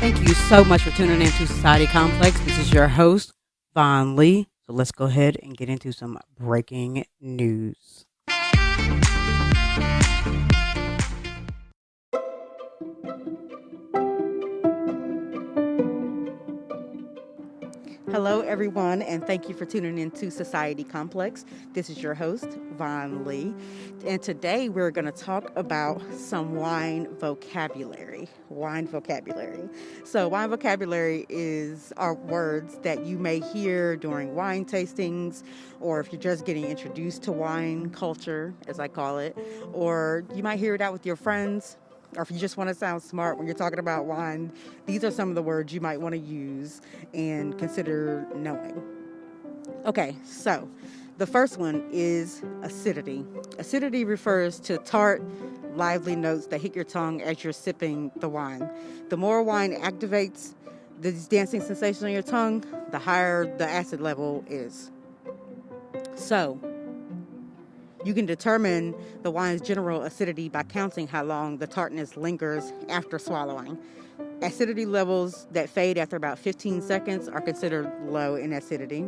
Thank you so much for tuning in to Society Complex. This is your host, Vaughn Lee. So let's go ahead and get into some breaking news. Hello, everyone, and thank you for tuning in to Society Complex. This is your host, Vaughn Lee, and today we're going to talk about some wine vocabulary. Wine vocabulary. So, wine vocabulary are words that you may hear during wine tastings, or if you're just getting introduced to wine culture, as I call it, or you might hear it out with your friends, or if you just want to sound smart when you're talking about wine, these are some of the words you might want to use and consider knowing. Okay, so the first one is acidity. Acidity refers to tart, lively notes that hit your tongue as you're sipping the wine. The more wine activates these dancing sensations on your tongue, the higher the acid level is. So, you can determine the wine's general acidity by counting how long the tartness lingers after swallowing. Acidity levels that fade after about 15 seconds are considered low in acidity.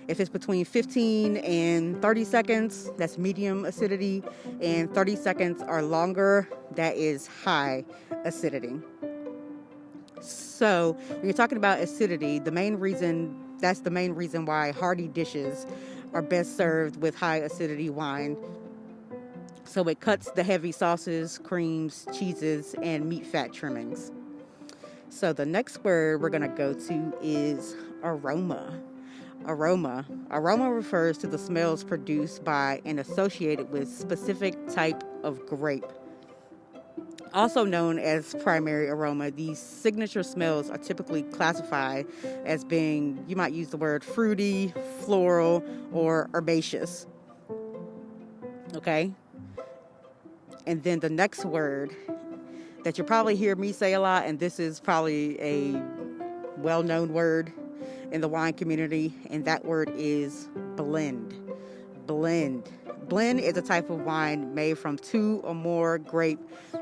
If it's between 15 and 30 seconds, that's medium acidity, and 30 seconds or longer, that is high acidity. So, when you're talking about acidity, the main reason why hearty dishes are best served with high acidity wine. So it cuts the heavy sauces, creams, cheeses, and meat fat trimmings. So the next word we're going to go to is aroma. Aroma refers to the smells produced by and associated with specific type of grape. Also known as primary aroma, these signature smells are typically classified as being, you might use the word fruity, floral, or herbaceous. Okay? And then the next word that you'll probably hear me say a lot, and this is probably a well-known word in the wine community, and that word is blend. Blend. Blend is a type of wine made from two or more grape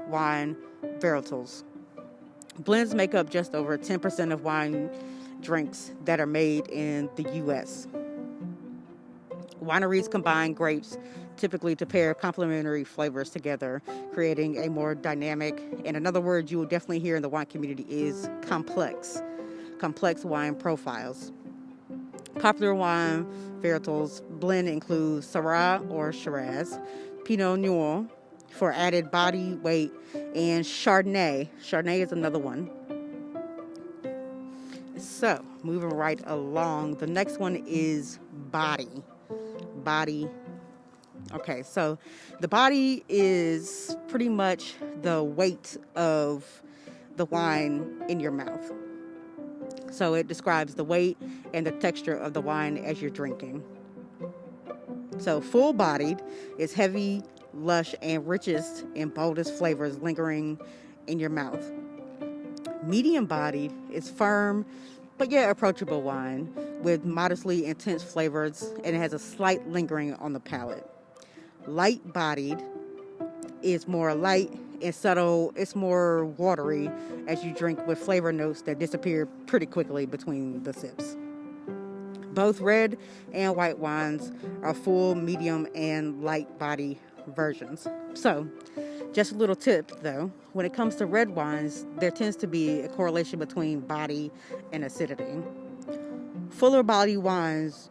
wine varietals. Blends make up just over 10% of wine drinks that are made in the U.S. Wineries combine grapes typically to pair complementary flavors together, creating a more dynamic, and another word you will definitely hear in the wine community is complex wine profiles. Popular wine varietals blend include Syrah or Shiraz, Pinot Noir for added body, weight, and Chardonnay. Chardonnay is another one. So, moving right along, the next one is body. Body. Okay, so the body is pretty much the weight of the wine in your mouth. So it describes the weight and the texture of the wine as you're drinking. So full-bodied is heavy, lush, and richest and boldest flavors lingering in your mouth. Medium-bodied is firm, but yet approachable wine with modestly intense flavors, and it has a slight lingering on the palate. Light-bodied is more light and subtle. It's more watery as you drink with flavor notes that disappear pretty quickly between the sips. Both red and white wines are full, medium, and light body versions. So, just a little tip though, when it comes to red wines, there tends to be a correlation between body and acidity. Fuller body wines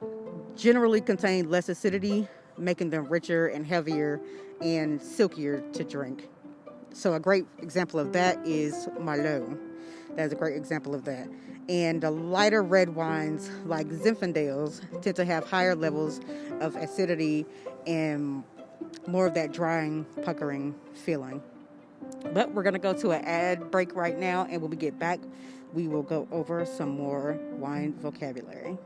generally contain less acidity, making them richer and heavier and silkier to drink. So a great example of that is Merlot. That's a great example of that. And the lighter red wines like Zinfandels tend to have higher levels of acidity and more of that drying, puckering feeling. But we're going to go to an ad break right now, and when we get back, we will go over some more wine vocabulary.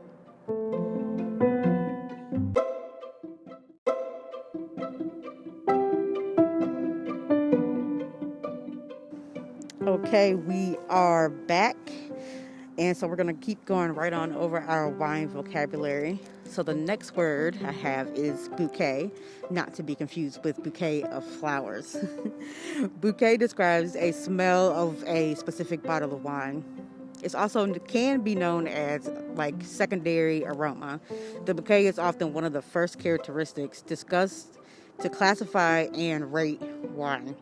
Okay, we are back. And so we're going to keep going right on over our wine vocabulary. So the next word I have is bouquet, not to be confused with bouquet of flowers. Bouquet describes a smell of a specific bottle of wine. It's also can be known as like secondary aroma. The bouquet is often one of the first characteristics discussed to classify and rate wine.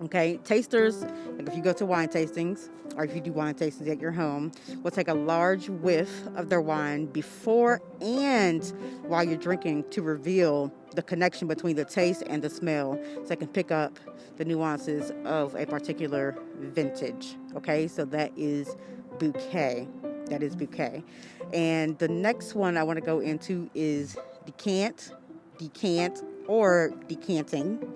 Okay, tasters, like if you go to wine tastings or if you do wine tastings at your home, will take a large whiff of their wine before and while you're drinking to reveal the connection between the taste and the smell so they can pick up the nuances of a particular vintage. Okay, so that is bouquet. That is bouquet. And the next one I want to go into is decant, or decanting.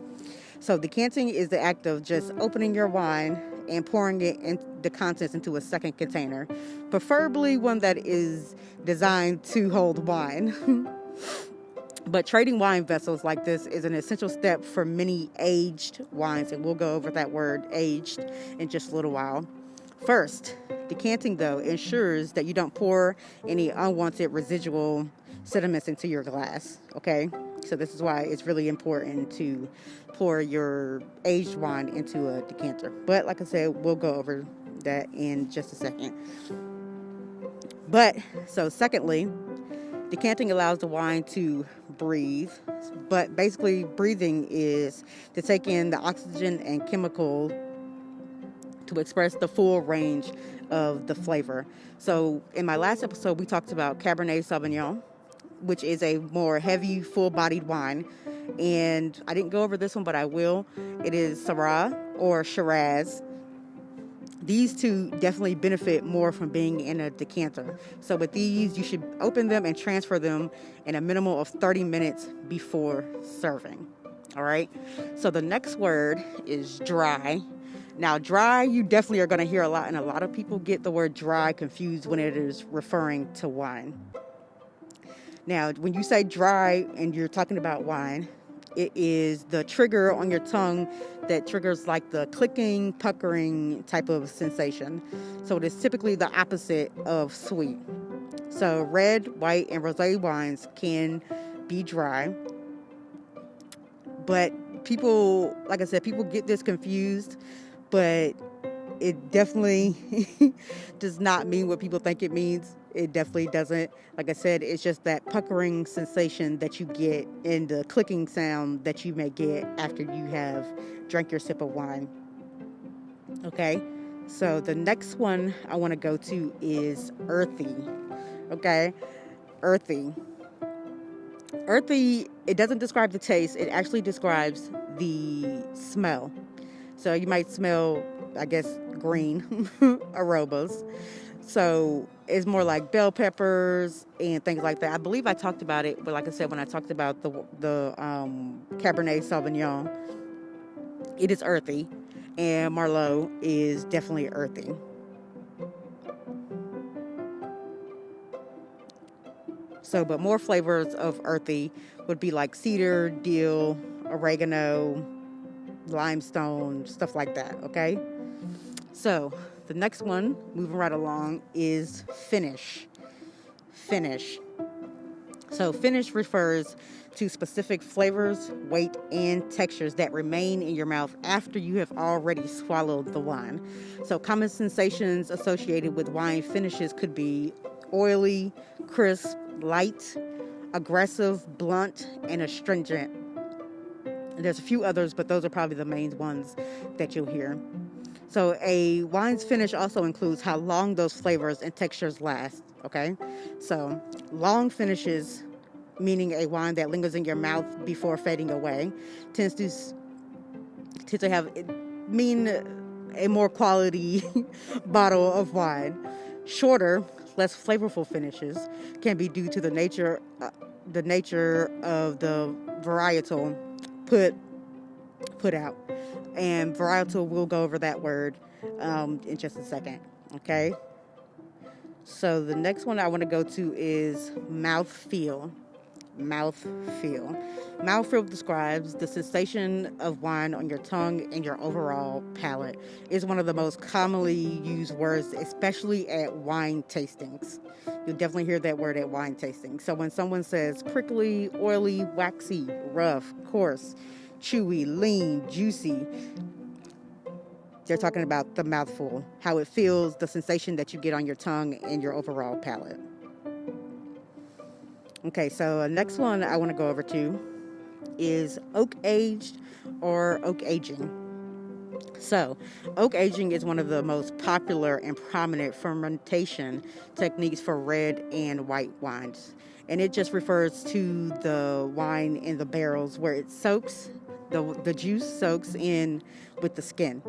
So decanting is the act of just opening your wine and pouring it in the contents into a second container, preferably one that is designed to hold wine. But trading wine vessels like this is an essential step for many aged wines, and we'll go over that word aged in just a little while. First, decanting, though, ensures that you don't pour any unwanted residual sediments into your glass, okay? So this is why it's really important to pour your aged wine into a decanter. But like I said, we'll go over that in just a second. Secondly, decanting allows the wine to breathe. But basically, breathing is to take in the oxygen and chemical to express the full range of the flavor. So in my last episode, we talked about Cabernet Sauvignon, which is a more heavy, full-bodied wine. And I didn't go over this one, but I will. It is Syrah or Shiraz. These two definitely benefit more from being in a decanter. So with these, you should open them and transfer them in a minimum of 30 minutes before serving. All right. So the next word is dry. Now, dry, you definitely are going to hear a lot, and a lot of people get the word dry confused when it is referring to wine. Now, when you say dry and you're talking about wine, it is the trigger on your tongue that triggers like the clicking, puckering type of sensation. So it is typically the opposite of sweet. So red, white, and rosé wines can be dry. But people, like I said, people get this confused, but it definitely does not mean what people think it means. It definitely doesn't. Like I said, it's just that puckering sensation that you get and the clicking sound that you may get after you have drank your sip of wine. Okay, so the next one I want to go to is earthy. Okay, earthy. Earthy, it doesn't describe the taste. It actually describes the smell. So you might smell, I guess, green aromas. So it's more like bell peppers and things like that. I believe I talked about it, but like I said, when I talked about the Cabernet Sauvignon, it is earthy, and Merlot is definitely earthy. So, but more flavors of earthy would be like cedar, dill, oregano, limestone, stuff like that, okay? So the next one, moving right along, is finish. Finish. So finish refers to specific flavors, weight, and textures that remain in your mouth after you have already swallowed the wine. So common sensations associated with wine finishes could be oily, crisp, light, aggressive, blunt, and astringent. And there's a few others, but those are probably the main ones that you'll hear. So a wine's finish also includes how long those flavors and textures last, okay? So long finishes, meaning a wine that lingers in your mouth before fading away, tends to have mean a more quality bottle of wine. Shorter, less flavorful finishes can be due to the nature of the varietal put out. And varietal, we'll go over that word in just a second, okay? So the next one I want to go to is mouthfeel. mouthfeel. Mouthfeel describes the sensation of wine on your tongue and your overall palate. It's one of the most commonly used words, especially at wine tastings. You'll definitely hear that word at wine tasting. So when someone says prickly, oily, waxy, rough, coarse, chewy, lean, juicy, they're talking about the mouthful, how it feels, the sensation that you get on your tongue and your overall palate. Okay, so next one I want to go over to is oak aged or oak aging. So, oak aging is one of the most popular and prominent fermentation techniques for red and white wines. And it just refers to the wine in the barrels where it soaks, the juice soaks in with the skin.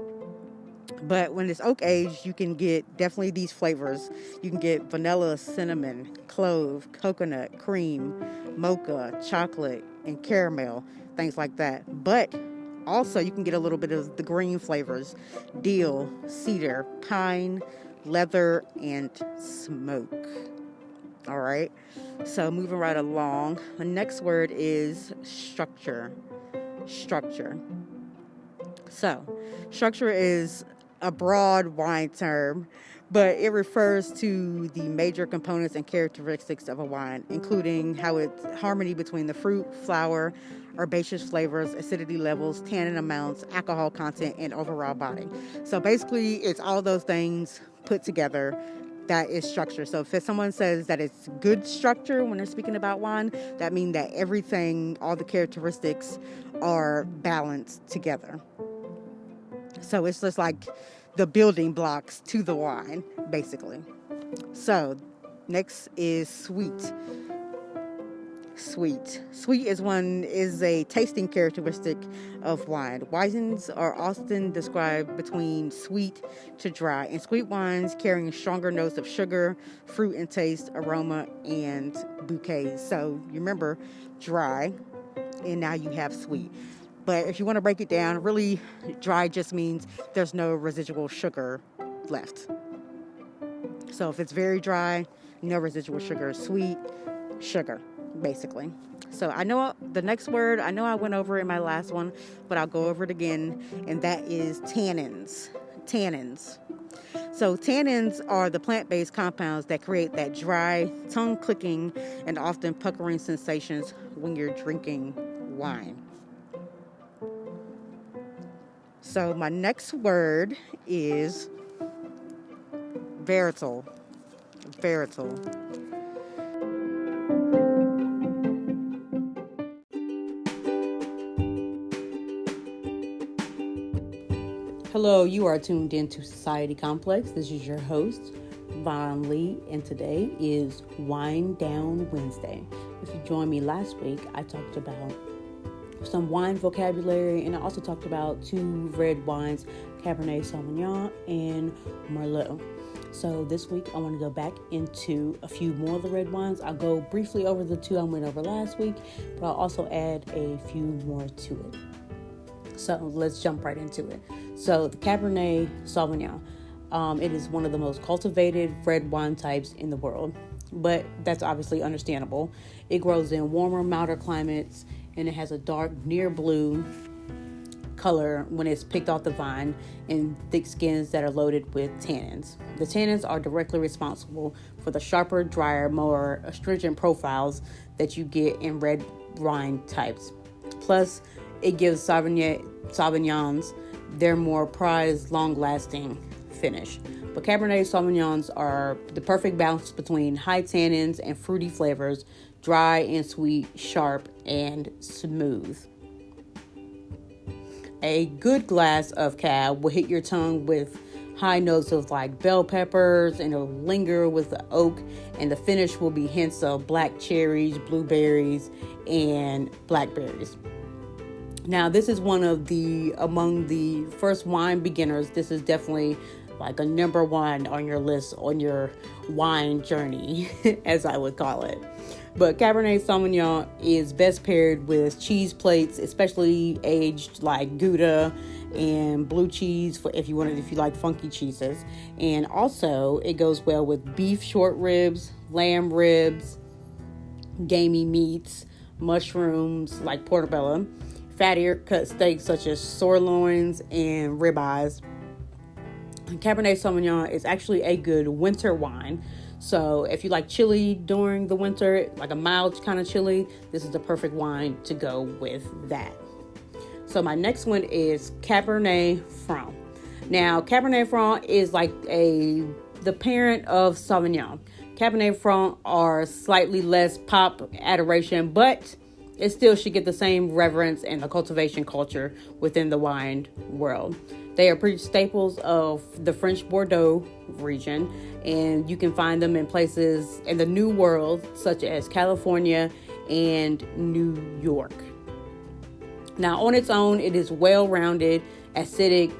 But when it's oak aged, you can get definitely these flavors. You can get vanilla, cinnamon, clove, coconut, cream, mocha, chocolate, and caramel, things like that. But also you can get a little bit of the green flavors: deal, cedar, pine, leather, and smoke. All right. So moving right along, the next word is structure. Structure. So, structure is a broad wine term, but it refers to the major components and characteristics of a wine, including how it's harmony between the fruit, flower, herbaceous flavors, acidity levels, tannin amounts, alcohol content, and overall body. So basically, it's all those things put together. That is structure. So if someone says that it's good structure when they're speaking about wine, that means that everything, all the characteristics are balanced together. So it's just like the building blocks to the wine, basically. So next is sweet. Sweet is a tasting characteristic of wine. Wines are often described between sweet to dry, and sweet wines carrying stronger notes of sugar, fruit and taste, aroma, and bouquets. So you remember dry, and now you have sweet. But if you want to break it down, really dry just means there's no residual sugar left. So if it's very dry, no residual sugar. Sweet, sugar, basically. So I know the next word, I know I went over in my last one, but I'll go over it again, and that is tannins. Tannins. So tannins are the plant-based compounds that create that dry, tongue-clicking, and often puckering sensations when you're drinking wine. So my next word is varietal. Varietal. Hello, you are tuned into Society Complex. This is your host, Von Lee, and today is Wine Down Wednesday. If you joined me last week, I talked about some wine vocabulary, and I also talked about 2 red wines, Cabernet Sauvignon and Merlot. So this week I want to go back into a few more of the red wines. I'll go briefly over the 2 I went over last week, but I'll also add a few more to it. So let's jump right into it. So the Cabernet Sauvignon, it is one of the most cultivated red wine types in the world, but that's obviously understandable. It grows in warmer, milder climates, and it has a dark, near blue color when it's picked off the vine, and thick skins that are loaded with tannins. The tannins are directly responsible for the sharper, drier, more astringent profiles that you get in red wine types. Plus, it gives Sauvignons their more prized, long-lasting finish. But Cabernet Sauvignons are the perfect balance between high tannins and fruity flavors, dry and sweet, sharp and smooth. A good glass of Cab will hit your tongue with high notes of like bell peppers, and it'll linger with the oak, and the finish will be hints of black cherries, blueberries, and blackberries. Now, this is among the first wine beginners, this is definitely like a number 1 on your list, on your wine journey, as I would call it. But Cabernet Sauvignon is best paired with cheese plates, especially aged like Gouda and blue cheese if you like funky cheeses. And also it goes well with beef short ribs, lamb ribs, gamey meats, mushrooms like portobello, fattier cut steaks such as sirloins and ribeyes. Cabernet Sauvignon is actually a good winter wine. So if you like chili during the winter, like a mild kind of chili, this is the perfect wine to go with that. So my next one is Cabernet Franc. Now, Cabernet Franc is like the parent of Sauvignon. Cabernet Franc are slightly less pop adoration, but it still should get the same reverence and the cultivation culture within the wine world. They are pretty staples of the French Bordeaux region, and you can find them in places in the New World, such as California and New York. Now, on its own, it is well-rounded, acidic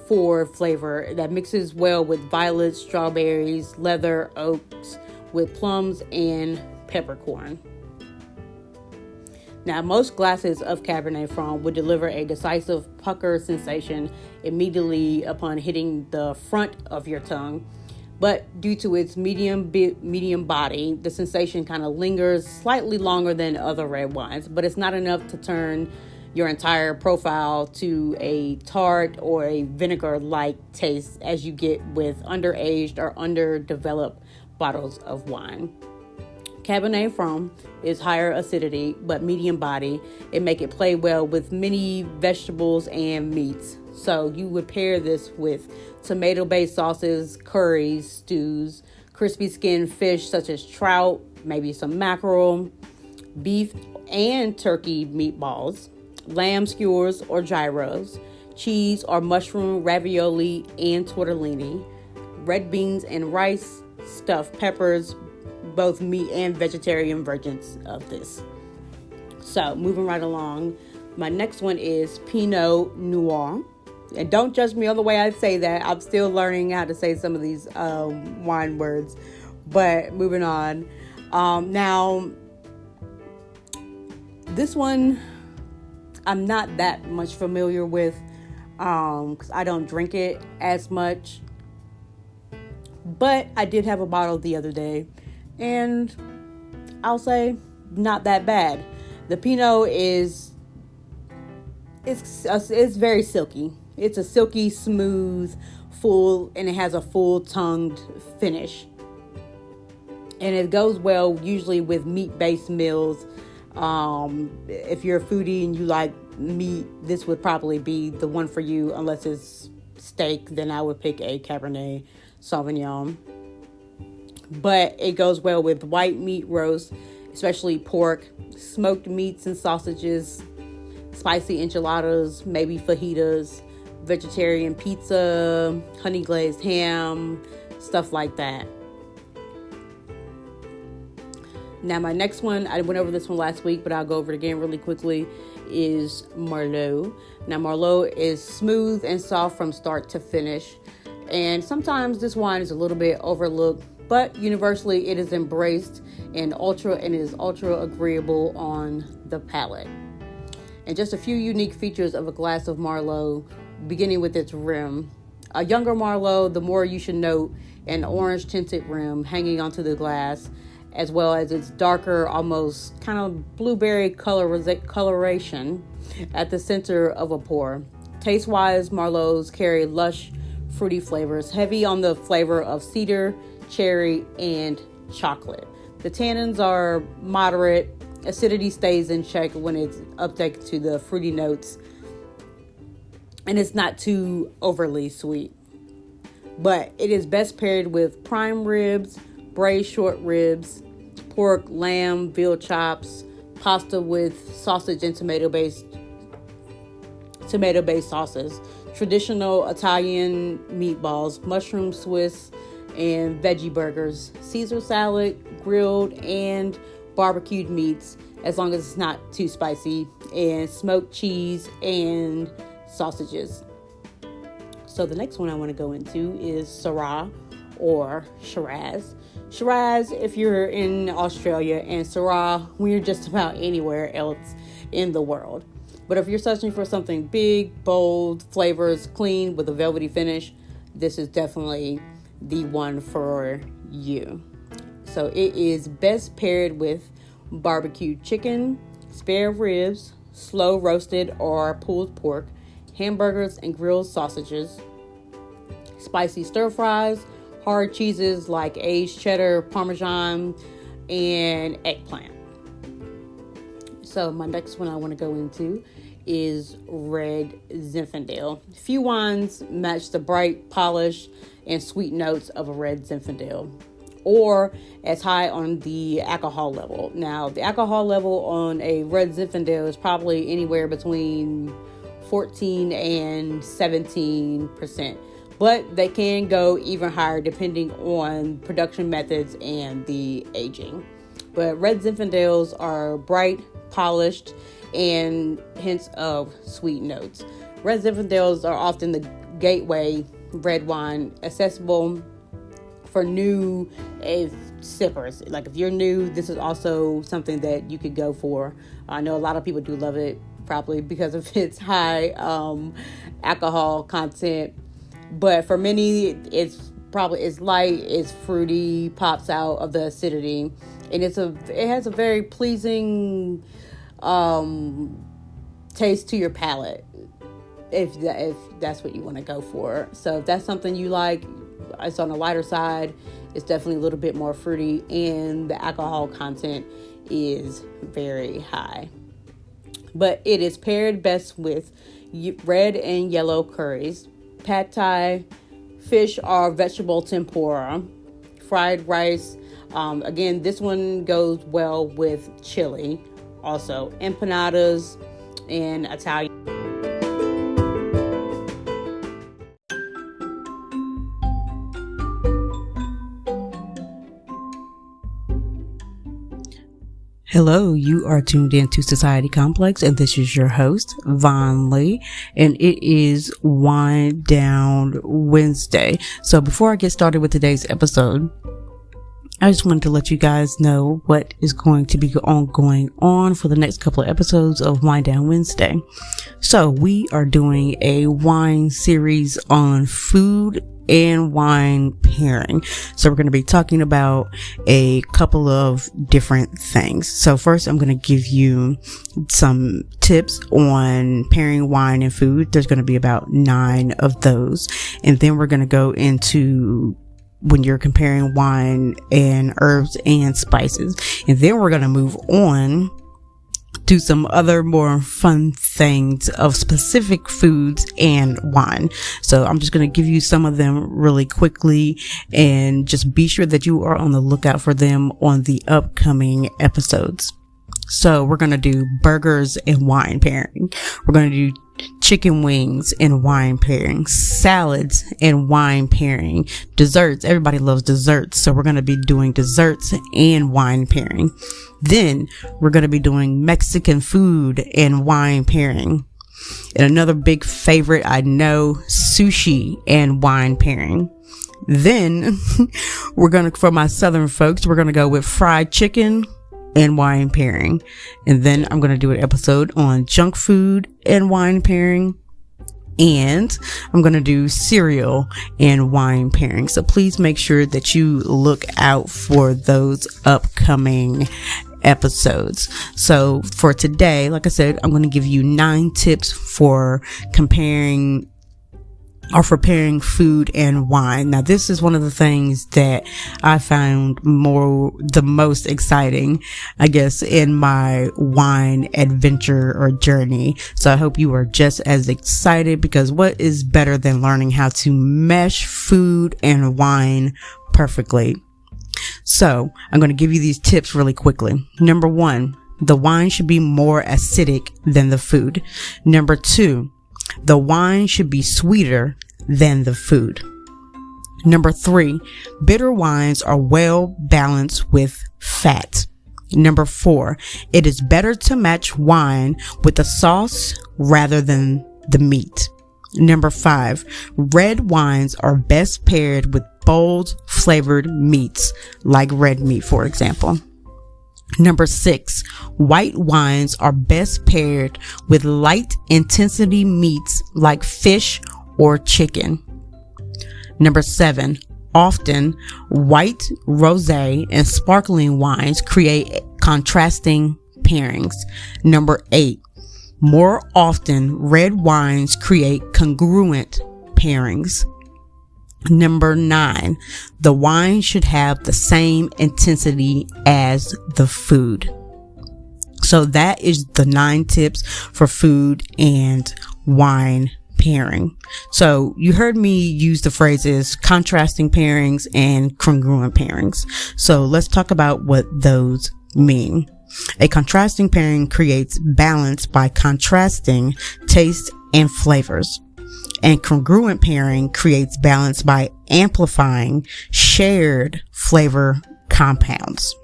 for flavor that mixes well with violets, strawberries, leather, oaks, with plums and peppercorn. Now, most glasses of Cabernet Franc would deliver a decisive pucker sensation immediately upon hitting the front of your tongue. But due to its medium body, the sensation kind of lingers slightly longer than other red wines, but it's not enough to turn your entire profile to a tart or a vinegar-like taste as you get with underaged or underdeveloped bottles of wine. Cabernet Franc is higher acidity but medium body. It make it play well with many vegetables and meats. So you would pair this with tomato-based sauces, curries, stews, crispy skinned fish such as trout, maybe some mackerel, beef and turkey meatballs, lamb skewers or gyros, cheese or mushroom ravioli and tortellini, red beans and rice, stuffed peppers, both meat and vegetarian versions of this. So moving right along, my next one is Pinot Noir. And don't judge me on the way I say that. I'm still learning how to say some of these wine words. But moving on. Now, this one I'm not that much familiar with because I don't drink it as much. But I did have a bottle the other day, and I'll say not that bad. The Pinot is it's very silky. It's a silky, smooth, full, and it has a full-tongued finish. And it goes well usually with meat-based meals. If you're a foodie and you like meat, this would probably be the one for you. Unless it's steak, then I would pick a Cabernet Sauvignon. But it goes well with white meat roast, especially pork, smoked meats and sausages, spicy enchiladas, maybe fajitas, vegetarian pizza, honey glazed ham, stuff like that. Now, my next one, I went over this one last week, but I'll go over it again really quickly, is Merlot. Now, Merlot is smooth and soft from start to finish. And sometimes this wine is a little bit overlooked, but universally it is embraced and it is ultra agreeable on the palate. And just a few unique features of a glass of Merlot, beginning with its rim. A younger Merlot, the more you should note an orange tinted rim hanging onto the glass, as well as its darker, almost kind of blueberry coloration at the center of a pour. Taste-wise, Merlots carry lush, fruity flavors, heavy on the flavor of cedar, cherry, and chocolate. The tannins are moderate. Acidity stays in check when it's uptake to the fruity notes, and it's not too overly sweet. But it is best paired with prime ribs, braised short ribs, pork, lamb, veal chops, pasta with sausage and tomato-based sauces, traditional Italian meatballs, mushroom Swiss, and veggie burgers, Caesar salad, grilled and barbecued meats, as long as it's not too spicy, and smoked cheese and sausages. So the next one I want to go into is Syrah or Shiraz. Shiraz if you're in Australia, and Syrah when you're just about anywhere else in the world. But if you're searching for something big, bold, flavors, clean, with a velvety finish, this is definitely the one for you. So it is best paired with barbecued chicken, spare ribs, slow roasted or pulled pork, hamburgers and grilled sausages, spicy stir fries, hard cheeses like aged cheddar, parmesan, and eggplant. So my next one I want to go into is red Zinfandel. Few wines match the bright, polished, and sweet notes of a red Zinfandel, or as high on the alcohol level. Now, the alcohol level on a red Zinfandel is probably anywhere between 14 and 17%, but they can go even higher depending on production methods and the aging. But red Zinfandels are bright, polished, and hints of sweet notes. Red Zinfandels are often the gateway red wine, accessible for new sippers. Like if you're new, this is also something that you could go for. I know a lot of people do love it, probably because of its high alcohol content. But for many, it's light, it's fruity, pops out of the acidity, and it has a very pleasing taste to your palate, if that's what you want to go for. So if that's something you like, it's on the lighter side. It's definitely a little bit more fruity, and the alcohol content is very high. But it is paired best with red and yellow curries, pad thai, fish or vegetable tempura, fried rice. Again, this one goes well with chili. Also, empanadas and Italian. Hello, you are tuned in to Society Complex, and this is your host, Von Lee, and it is Wind Down Wednesday. So before I get started with today's episode, I just wanted to let you guys know what is going to be going on for the next couple of episodes of Wind Down Wednesday. So we are doing a wine series on food and wine pairing. So we're going to be talking about a couple of different things. So first, I'm going to give you some tips on pairing wine and food. There's going to be about 9 of those. And then we're going to go into when you're comparing wine and herbs and spices. And then we're going to move on to some other more fun things of specific foods and wine. So I'm just going to give you some of them really quickly, and just be sure that you are on the lookout for them on the upcoming episodes. So we're going to do burgers and wine pairing. We're going to do chicken wings and wine pairing, salads and wine pairing, desserts. Everybody loves desserts. So we're going to be doing desserts and wine pairing. Then we're going to be doing Mexican food and wine pairing. And another big favorite, I know, sushi and wine pairing. Then for my southern folks, we're going to go with fried chicken and wine pairing. And then I'm going to do an episode on junk food and wine pairing. And I'm going to do cereal and wine pairing. So please make sure that you look out for those upcoming episodes. So for today, like I said, I'm going to give you 9 tips for comparing or for pairing food and wine. Now, this is one of the things that I found the most exciting, I guess, in my wine adventure or journey. So I hope you are just as excited, because what is better than learning how to mesh food and wine perfectly? So I'm going to give you these tips really quickly. Number 1, the wine should be more acidic than the food. Number 2, the wine should be sweeter than the food. Number 3, bitter wines are well balanced with fat. Number 4, it is better to match wine with the sauce rather than the meat. Number 5, red wines are best paired with bold flavored meats, like red meat, for example. Number 6, white wines are best paired with light intensity meats like fish or chicken. Number 7, often white, rosé, and sparkling wines create contrasting pairings. Number 8, more often red wines create congruent pairings. Number 9, the wine should have the same intensity as the food. So that is the 9 tips for food and wine pairing. So you heard me use the phrases contrasting pairings and congruent pairings. So let's talk about what those mean. A contrasting pairing creates balance by contrasting taste and flavors. And congruent pairing creates balance by amplifying shared flavor compounds.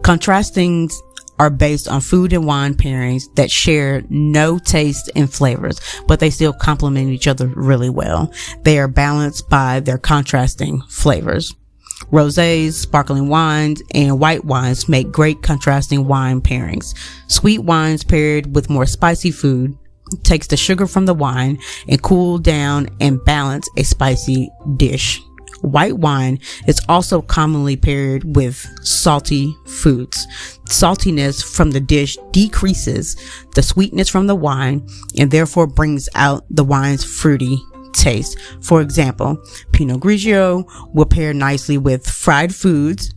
Contrastings are based on food and wine pairings that share no taste and flavors, but they still complement each other really well. They are balanced by their contrasting flavors. Rosés, sparkling wines, and white wines make great contrasting wine pairings. Sweet wines paired with more spicy food takes the sugar from the wine and cool down and balance a spicy dish. White wine is also commonly paired with salty foods. Saltiness from the dish decreases the sweetness from the wine and therefore brings out the wine's fruity taste. For example, Pinot Grigio will pair nicely with fried foods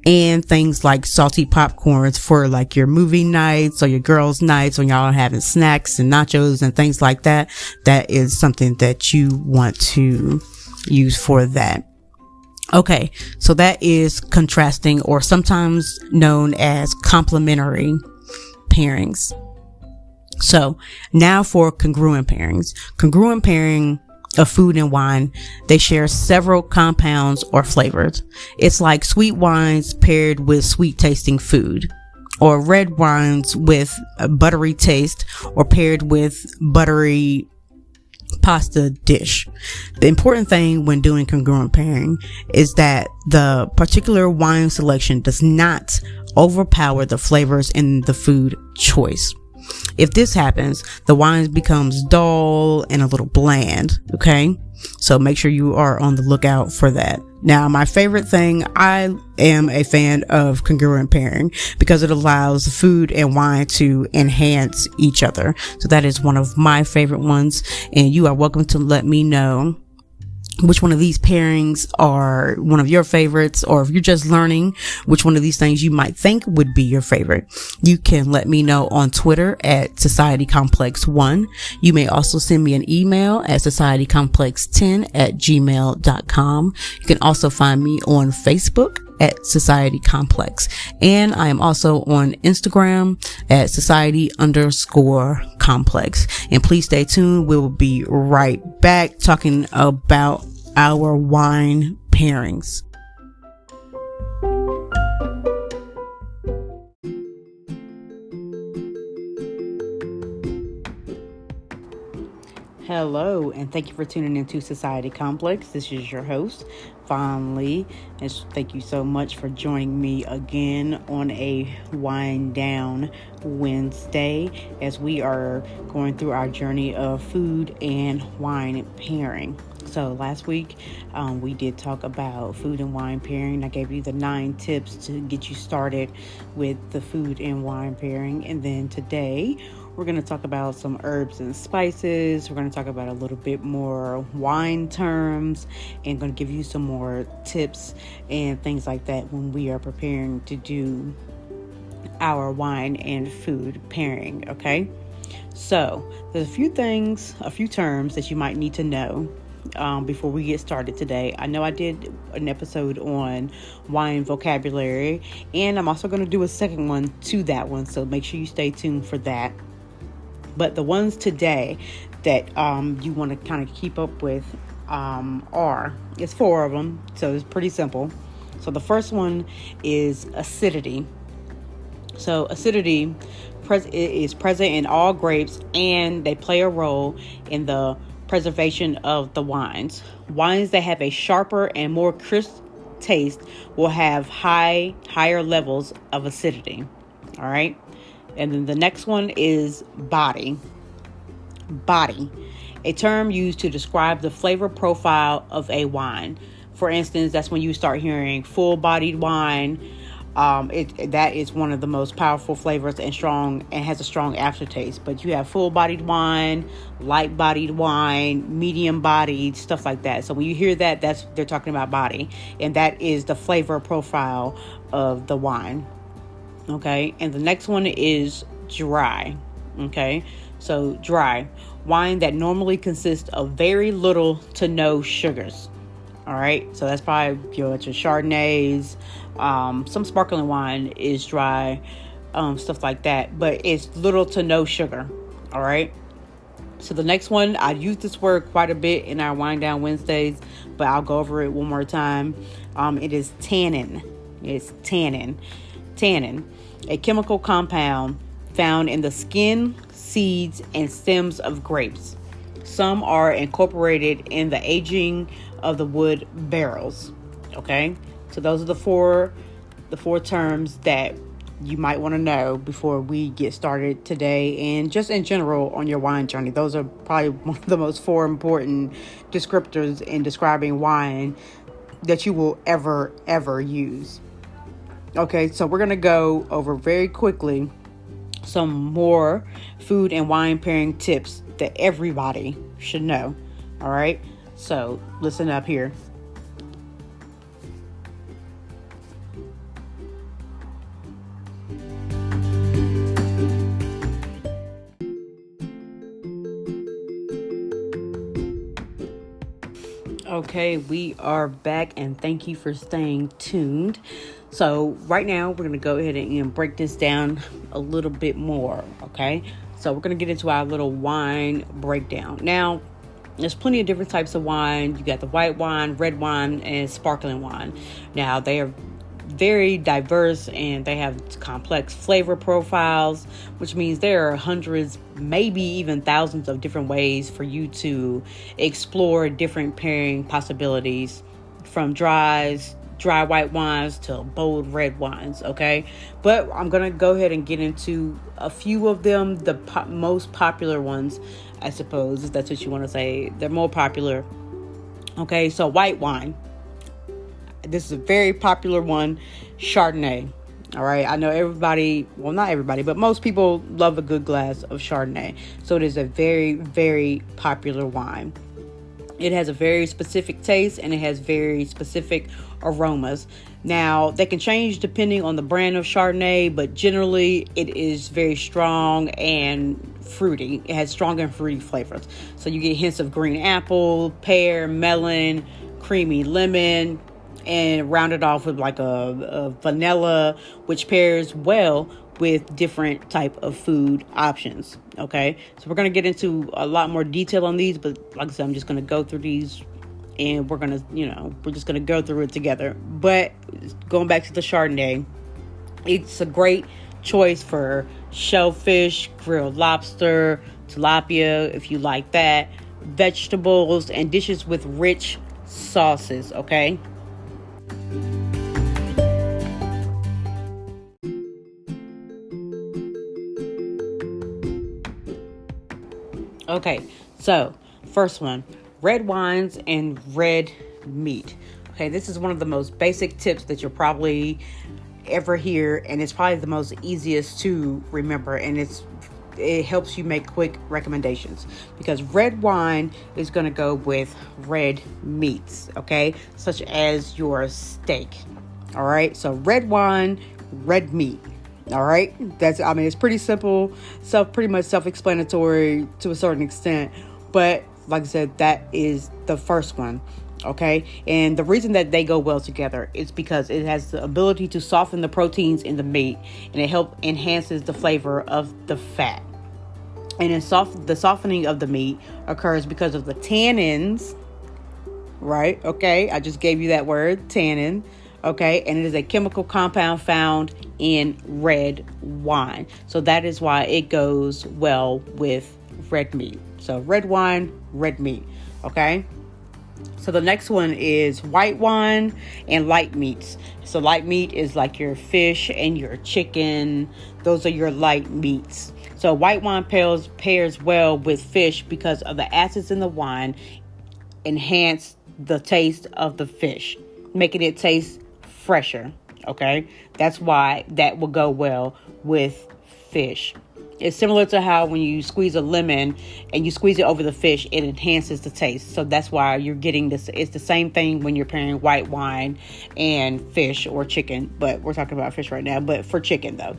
and things like salty popcorns for like your movie nights or your girls' nights when y'all are having snacks and nachos and things like that. That is something that you want to use for that. Okay, so that is contrasting, or sometimes known as complementary pairings. So now for congruent pairings. Congruent pairing of food and wine, they share several compounds or flavors. It's like sweet wines paired with sweet tasting food, or red wines with a buttery taste or paired with buttery pasta dish. The important thing when doing congruent pairing is that the particular wine selection does not overpower the flavors in the food choice. If this happens, the wine becomes dull and a little bland. Okay, so make sure you are on the lookout for that. Now, my favorite thing, I am a fan of congruent pairing because it allows food and wine to enhance each other. So that is one of my favorite ones, and you are welcome to let me know which one of these pairings are one of your favorites, or if you're just learning which one of these things you might think would be your favorite. You can let me know on Twitter at SocietyComplex1. You may also send me an email at societycomplex10@gmail.com. You can also find me on Facebook at Society Complex. And I am also on Instagram at Society_Complex. And please stay tuned. We will be right back talking about our wine pairings. Hello, and thank you for tuning into Society Complex. This is your host, Vaughn Lee, and thank you so much for joining me again on a Wind Down Wednesday as we are going through our journey of food and wine pairing. So last week, we did talk about food and wine pairing. I gave you the 9 tips to get you started with the food and wine pairing. And then today, we're going to talk about some herbs and spices. We're going to talk about a little bit more wine terms and going to give you some more tips and things like that when we are preparing to do our wine and food pairing. Okay. So there's a few terms that you might need to know before we get started today. I know I did an episode on wine vocabulary, and I'm also going to do a second one to that one. So make sure you stay tuned for that. But the ones today that you want to kind of keep up with it's 4 of them. So it's pretty simple. So the first one is acidity. So acidity is present in all grapes, and they play a role in the preservation of the wines. Wines that have a sharper and more crisp taste will have higher levels of acidity. All right. And then the next one is body. Body, a term used to describe the flavor profile of a wine. For instance, that's when you start hearing full-bodied wine, That is one of the most powerful flavors and has a strong aftertaste. But you have full-bodied wine, light-bodied wine, medium-bodied, stuff like that. So when you hear that, they're talking about body, and that is the flavor profile of the wine. Okay, and the next one is dry. Okay, so dry wine that normally consists of very little to no sugars. All right, so that's probably it's your Chardonnays, some sparkling wine is dry, stuff like that, but it's little to no sugar. All right, so the next one, I use this word quite a bit in our Wine Down Wednesdays, but I'll go over it one more time. It is tannin. It's tannin. Tannin, a chemical compound found in the skin, seeds, and stems of grapes. Some are incorporated in the aging of the wood barrels. Okay, so those are the four terms that you might want to know before we get started today, and just in general on your wine journey. Those are probably one of the most four important descriptors in describing wine that you will ever use. Okay, so we're going to go over very quickly some more food and wine pairing tips that everybody should know. All right, so listen up here. Okay, we are back, and thank you for staying tuned. So right now we're going to go ahead and break this down a little bit more. Okay, so we're going to get into our little wine breakdown. Now, there's plenty of different types of wine. You got the white wine, red wine, and sparkling wine. Now, they are very diverse, and they have complex flavor profiles, which means there are hundreds, maybe even thousands of different ways for you to explore different pairing possibilities, from dry white wines to bold red wines. Okay, but I'm gonna go ahead and get into a few of them, the most popular ones, I suppose, if that's what you want to say. They're more popular. Okay, so white wine. This is a very popular one, Chardonnay. All right, I know everybody, well, not everybody, but most people love a good glass of Chardonnay. So it is a very, very popular wine. It has a very specific taste, and it has very specific aromas. Now, they can change depending on the brand of Chardonnay, but generally it is very strong and fruity. It has strong and fruity flavors. So you get hints of green apple, pear, melon, creamy lemon, and rounded off with like a vanilla, which pairs well with different type of food options. Okay, so we're going to get into a lot more detail on these, but like I said, I'm just going to go through these, and we're just going to go through it together. But going back to the Chardonnay, it's a great choice for shellfish, grilled lobster, tilapia, if you like that, vegetables, and dishes with rich sauces. Okay. Okay, so first one, red wines and red meat. Okay, this is one of the most basic tips that you'll probably ever hear, and it's probably the most easiest to remember, and it helps you make quick recommendations, because red wine is going to go with red meats, okay, such as your steak. All right, so red wine, red meat. All right, it's pretty simple, pretty much self-explanatory to a certain extent, but like I said, that is the first one. Okay, and the reason that they go well together is because it has the ability to soften the proteins in the meat, and it enhances the flavor of the fat. And the softening of the meat occurs because of the tannins, right? Okay, I just gave you that word, tannin. Okay, and it is a chemical compound found in red wine. So that is why it goes well with red meat. So red wine, red meat. Okay. So the next one is white wine and light meats. So light meat is like your fish and your chicken. Those are your light meats. So white wine pairs well with fish because of the acids in the wine enhance the taste of the fish, making it taste fresher. Okay, that's why that will go well with fish. It's similar to how when you squeeze a lemon and you squeeze it over the fish, it enhances the taste. So that's why you're getting this. It's the same thing when you're pairing white wine and fish or chicken, but we're talking about fish right now. But for chicken though,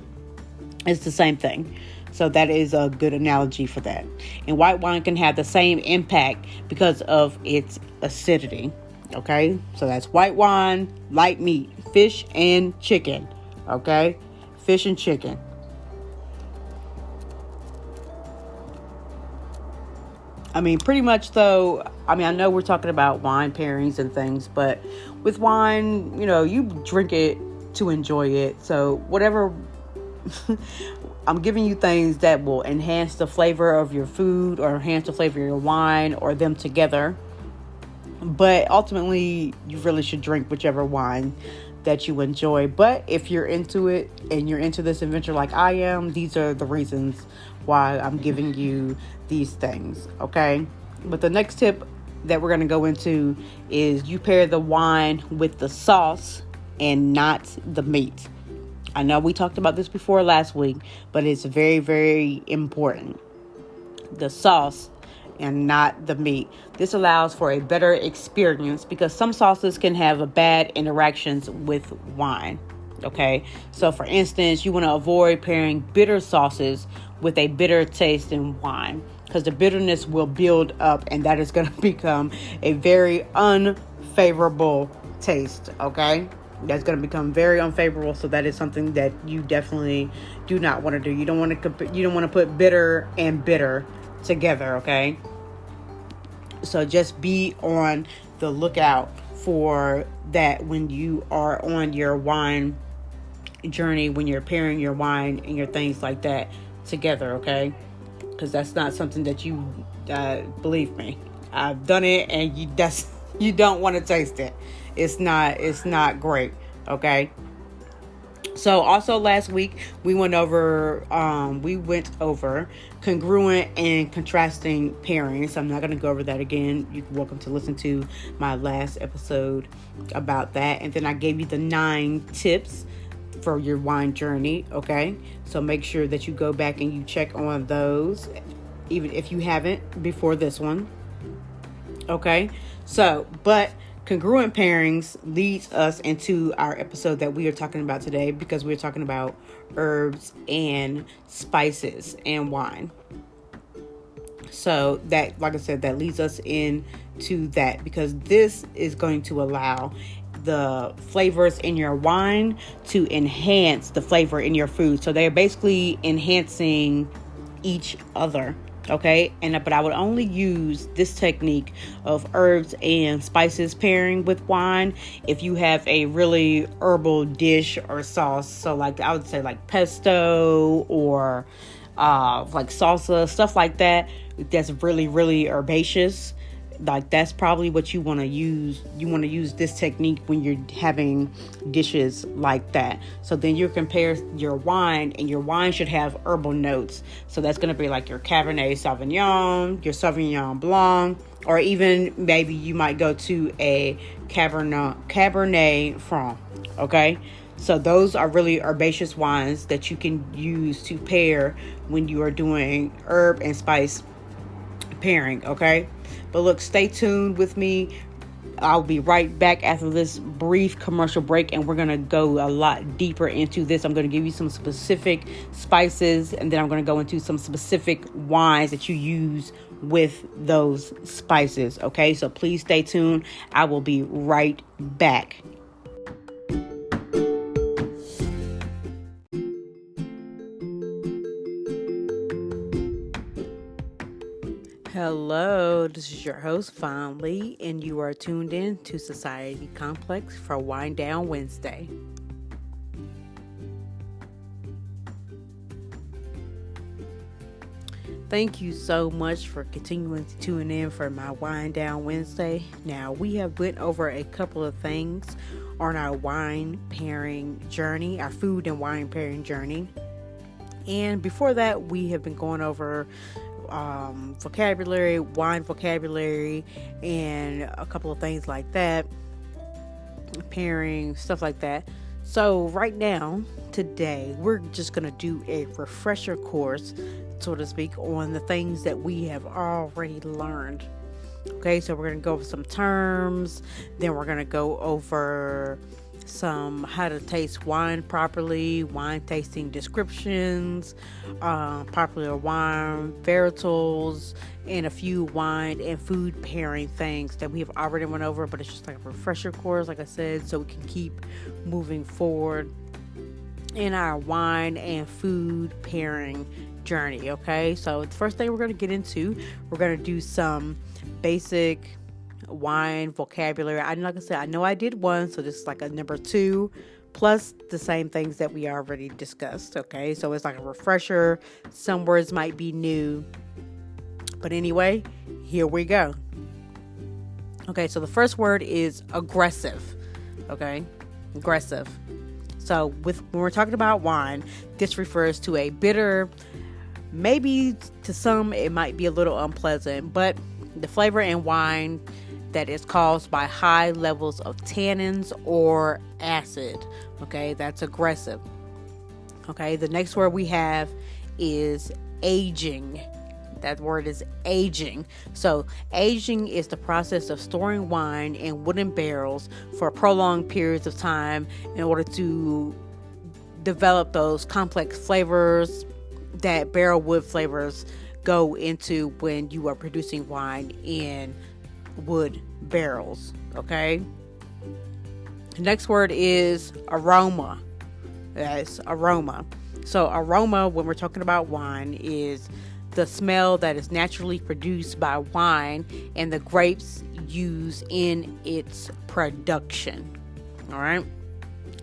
it's the same thing. So that is a good analogy for that. And white wine can have the same impact because of its acidity. Okay, so that's white wine, light meat, fish and chicken. Okay, fish and chicken. I mean, pretty much though, I mean, I know we're talking about wine pairings and things, but with wine, you drink it to enjoy it. So whatever, I'm giving you things that will enhance the flavor of your food or enhance the flavor of your wine or them together. But ultimately, you really should drink whichever wine that you enjoy. But if you're into it and you're into this adventure like I am, these are the reasons why I'm giving you these things, okay? But the next tip that we're going to go into is you pair the wine with the sauce and not the meat. I know we talked about this before last week, but it's very, very important. The sauce and not the meat. This allows for a better experience because some sauces can have a bad interactions with wine. Okay, so for instance, you want to avoid pairing bitter sauces with a bitter taste in wine because the bitterness will build up and that is going to become a very unfavorable taste. Okay, that's going to become very unfavorable. So that is something that you definitely do not want to do. You don't want to put bitter and bitter together. Okay, so just be on the lookout for that when you are on your wine journey, when you're pairing your wine and your things like that together. Okay, because that's not something that you believe me, I've done it and you don't want to taste it. It's not great. Okay, so also last week we went over congruent and contrasting pairings. I'm not going to go over that again. You're welcome to listen to my last episode about that. And then I gave you the 9 tips for your wine journey. Okay, so make sure that you go back and you check on those, even if you haven't before this one. Okay, so but congruent pairings leads us into our episode that we are talking about today, because we're talking about herbs and spices and wine. So that, like I said, that leads us into that, because this is going to allow the flavors in your wine to enhance the flavor in your food. So they're basically enhancing each other. Okay, but I would only use this technique of herbs and spices pairing with wine if you have a really herbal dish or sauce. So like I would say like pesto or like salsa, stuff like that. That's really, really herbaceous. Like that's probably what you want to use. You want to use this technique when you're having dishes like that. So then you compare your wine, and your wine should have herbal notes. So that's going to be like your Cabernet Sauvignon, your Sauvignon Blanc, or even maybe you might go to a Cabernet Franc. Okay, so those are really herbaceous wines that you can use to pair when you are doing herb and spice pairing. Okay, but look, stay tuned with me. I'll be right back after this brief commercial break, and we're going to go a lot deeper into this. I'm going to give you some specific spices, and then I'm going to go into some specific wines that you use with those spices. Okay, so please stay tuned. I will be right back. Hello, this is your host, Vaughn Lee, and you are tuned in to Society Complex for Wind Down Wednesday. Thank you so much for continuing to tune in for my Wind Down Wednesday. Now, we have went over a couple of things on our wine pairing journey, our food and wine pairing journey. And before that, we have been going over vocabulary, wine vocabulary, and a couple of things like that, pairing, stuff like that. So right now, today, we're just going to do a refresher course, so to speak, on the things that we have already learned. Okay, so we're going to go over some terms, then we're going to go over some how to taste wine properly, wine tasting descriptions, popular wine varietals, and a few wine and food pairing things that we have already went over, but it's just like a refresher course, like I said, so we can keep moving forward in our wine and food pairing journey. Okay, so the first thing we're going to get into, we're going to do some basic wine vocabulary. Like I said, I know I did one, so this is like a number 2 plus the same things that we already discussed. Okay, so it's like a refresher. Some words might be new, but anyway, here we go. Okay, so the first word is aggressive. Okay, aggressive. So when we're talking about wine, this refers to a bitter, maybe to some it might be a little unpleasant, but the flavor in wine that is caused by high levels of tannins or acid. Okay, that's aggressive. Okay, the next word we have is aging. That word is aging. So aging is the process of storing wine in wooden barrels for prolonged periods of time in order to develop those complex flavors that barrel wood flavors go into when you are producing wine in wood barrels. Okay, the next word is aroma. That's aroma. So aroma, when we're talking about wine, is the smell that is naturally produced by wine and the grapes used in its production. All right,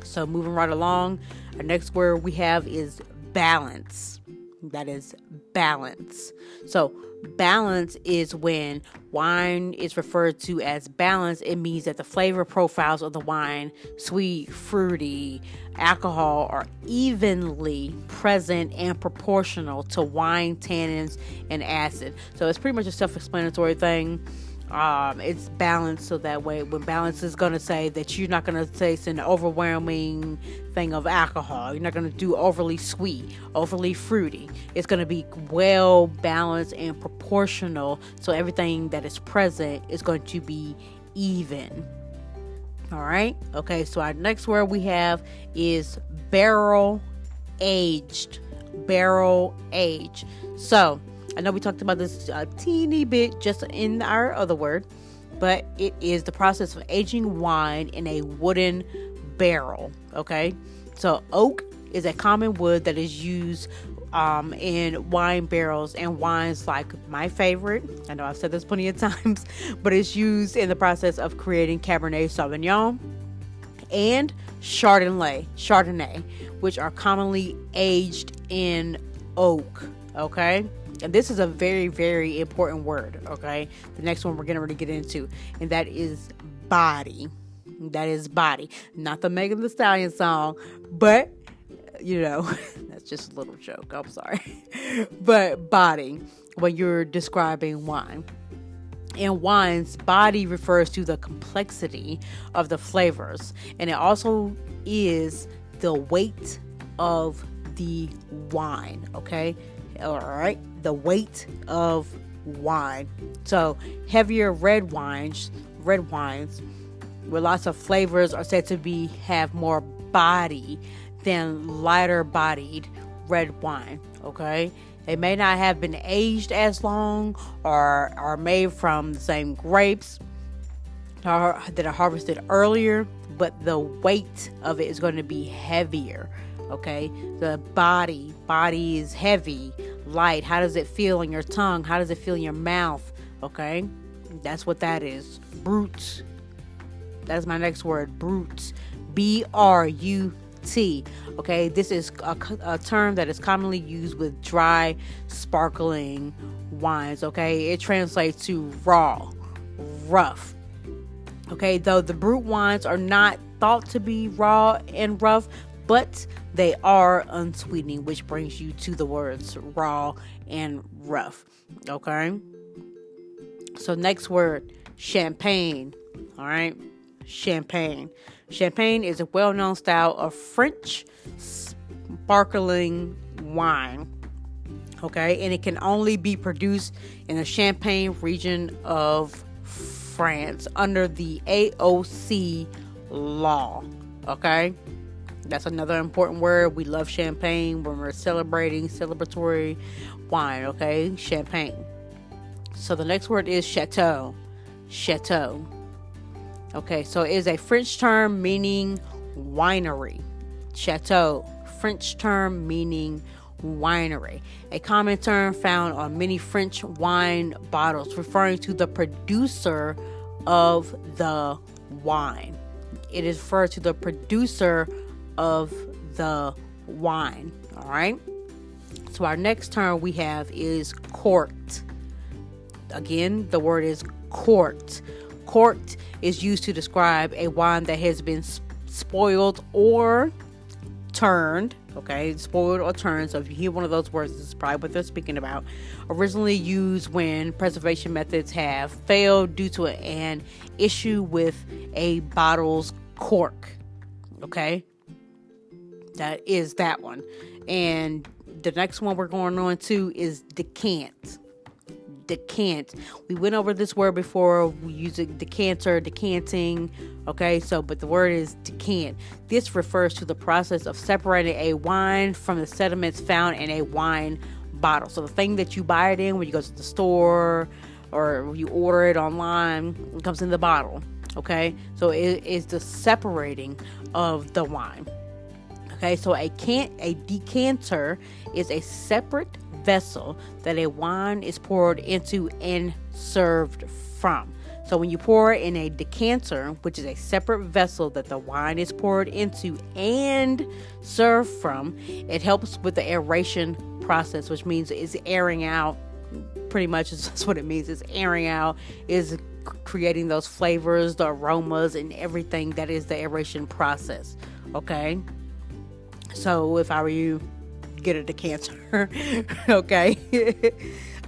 so moving right along, our next word we have is balance. That is balance. So balance is when wine is referred to as balanced. It means that the flavor profiles of the wine, sweet, fruity, alcohol, are evenly present and proportional to wine tannins and acid. So it's pretty much a self-explanatory thing. It's balanced, so that way when balance is going to say that you're not going to taste an overwhelming thing of alcohol, you're not going to do overly sweet, overly fruity. It's going to be well balanced and proportional, so everything that is present is going to be even. All right, okay, so our next word we have is barrel aged. Barrel aged. So I know we talked about this a teeny bit just in our other word, but it is the process of aging wine in a wooden barrel. Okay, so oak is a common wood that is used in wine barrels and wines like my favorite. I know I've said this plenty of times, but it's used in the process of creating Cabernet Sauvignon and Chardonnay, which are commonly aged in oak. Okay. And this is a very, very important word, okay? The next one we're getting ready to get into, and that is body. That is body. Not the Megan Thee Stallion song, but, that's just a little joke. I'm sorry. But body, when you're describing wine. In wines, body refers to the complexity of the flavors, and it also is the weight of the wine, okay? All right, the weight of wine. So heavier red wines with lots of flavors are said to have more body than lighter bodied red wine. Okay, they may not have been aged as long or are made from the same grapes that are harvested earlier, but the weight of it is going to be heavier. Okay, the body is heavy, light. How does it feel in your tongue? How does it feel in your mouth? Okay, that's what that is. Brut. That's my next word. Brut. B-R-U-T. Okay, this is a term that is commonly used with dry, sparkling wines. Okay, it translates to raw, rough. Okay, though the brut wines are not thought to be raw and rough, but they are unsweetening, which brings you to the words raw and rough. Okay, so next word, champagne. All right, champagne. Champagne is a well-known style of French sparkling wine. Okay, and it can only be produced in the Champagne region of France under the AOC law. Okay, that's another important word. We love champagne when we're celebrating, celebratory wine. Okay, champagne. So the next word is chateau. Chateau. Okay, so it is a French term meaning winery. Chateau, French term meaning winery. A common term found on many French wine bottles, referring to the producer of the wine. It is referred to the producer of the wine. All right. So our next term we have is court. Again, the word is court. Court is used to describe a wine that has been spoiled or turned. Okay, spoiled or turned. So if you hear one of those words, this is probably what they're speaking about. Originally used when preservation methods have failed due to an issue with a bottle's cork. Okay, that is that one. And the next one we're going on to is decant. Decant. We went over this word before. We use it decanter, decanting. Okay, so but the word is decant. This refers to the process of separating a wine from the sediments found in a wine bottle. So the thing that you buy it in when you go to the store or you order it online, it comes in the bottle. Okay, so it is the separating of the wine. Okay, so a decanter is a separate vessel that a wine is poured into and served from. So when you pour in a decanter, which is a separate vessel that the wine is poured into and served from, it helps with the aeration process, which means it's airing out. Pretty much that's what it means. It's airing out, is creating those flavors, the aromas, and everything that is the aeration process. Okay, so if I were you, get a decanter. Okay.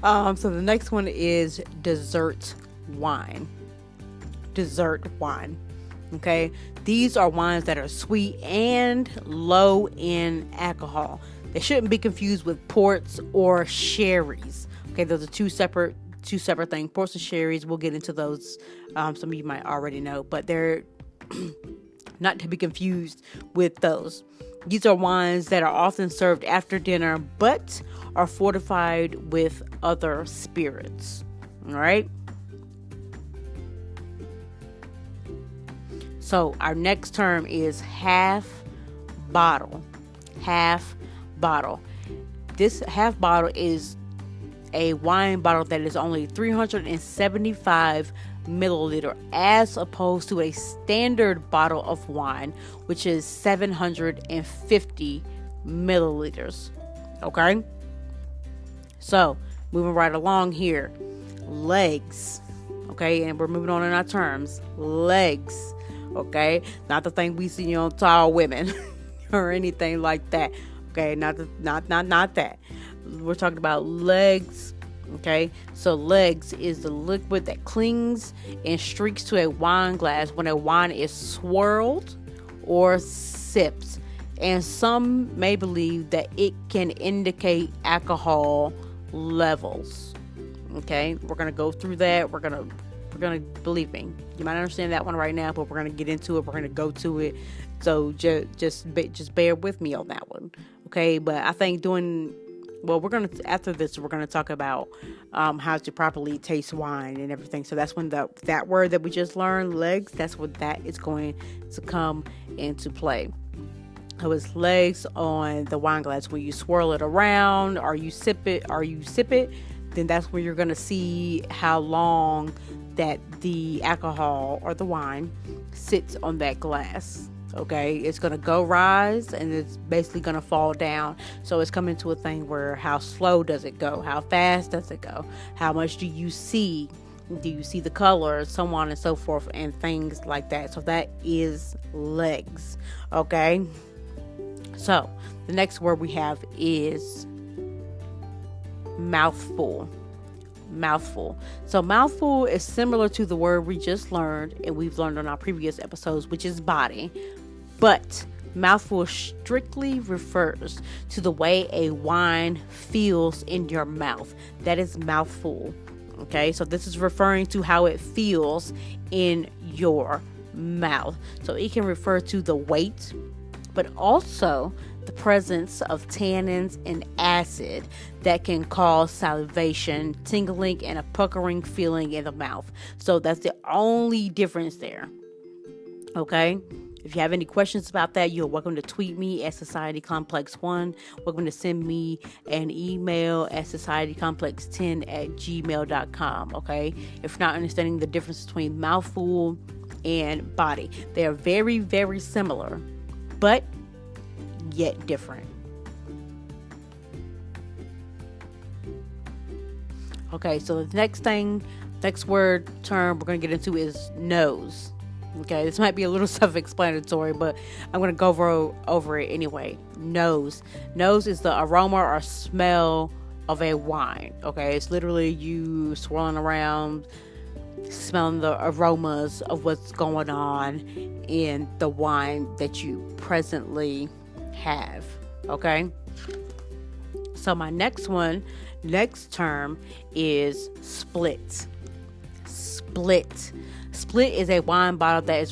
So the next one is dessert wine. Dessert wine. Okay, these are wines that are sweet and low in alcohol. They shouldn't be confused with ports or sherries. Okay, those are two separate things. Ports and sherries, we'll get into those. Some of you might already know, but they're not to be confused with those. These are wines that are often served after dinner, but are fortified with other spirits. All right. So our next term is half bottle. Half bottle. This half bottle is a wine bottle that is only 375 milliliter, as opposed to a standard bottle of wine, which is 750 milliliters. Okay, so moving right along here, legs. Okay, and we're moving on in our terms. Legs. Okay, not the thing we see on tall women or anything like that. Okay, not that. We're talking about legs. Okay, so legs is the liquid that clings and streaks to a wine glass when a wine is swirled or sipped, and some may believe that it can indicate alcohol levels. Okay, we're gonna go through that. We're gonna believe me. You might understand that one right now, but we're gonna get into it. We're gonna go to it. So just bear with me on that one. Okay, but I think after this, we're going to talk about how to properly taste wine and everything. So that's when that word that we just learned, legs, that's what that is going to come into play. So it's legs on the wine glass. When you swirl it around or you sip it, then that's where you're going to see how long that the alcohol or the wine sits on that glass. Okay, it's going to go rise and it's basically going to fall down. So it's coming to a thing where how slow does it go? How fast does it go? How much do you see? Do you see the color? So on and so forth and things like that. So that is legs. Okay, so the next word we have is mouthful. mouthful. So mouthful is similar to the word we just learned and we've learned on our previous episodes, which is body. But mouthful strictly refers to the way a wine feels in your mouth. That is mouthful. Okay, so this is referring to how it feels in your mouth. So it can refer to the weight, but also the presence of tannins and acid that can cause salivation, tingling, and a puckering feeling in the mouth. So that's the only difference there. Okay? If you have any questions about that, you're welcome to tweet me at SocietyComplex1. Welcome to send me an email at societycomplex10@gmail.com. Okay? If you're not understanding the difference between mouthful and body, they are very, very similar, but yet different. Okay, so the next word term we're going to get into is nose. Okay, this might be a little self-explanatory, but I'm going to go over it anyway. Nose is the aroma or smell of a wine. Okay, it's literally you swirling around, smelling the aromas of what's going on in the wine that you presently have. Okay, so my next term is split. Split is a wine bottle that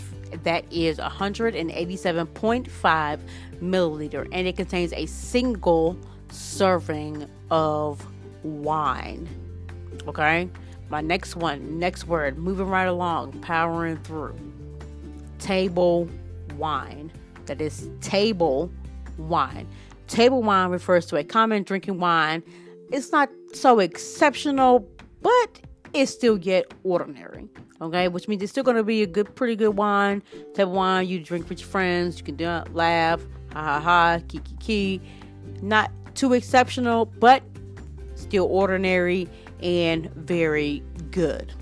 is 187.5 milliliter, and it contains a single serving of wine. Okay, my next word, moving right along, powering through. Table wine. That is table wine. Table wine refers to a common drinking wine. It's not so exceptional, but it's still yet ordinary. Okay, which means it's still going to be pretty good wine. Table wine you drink with your friends. You can laugh, ha ha ha, kiki. Not too exceptional, but still ordinary and very good.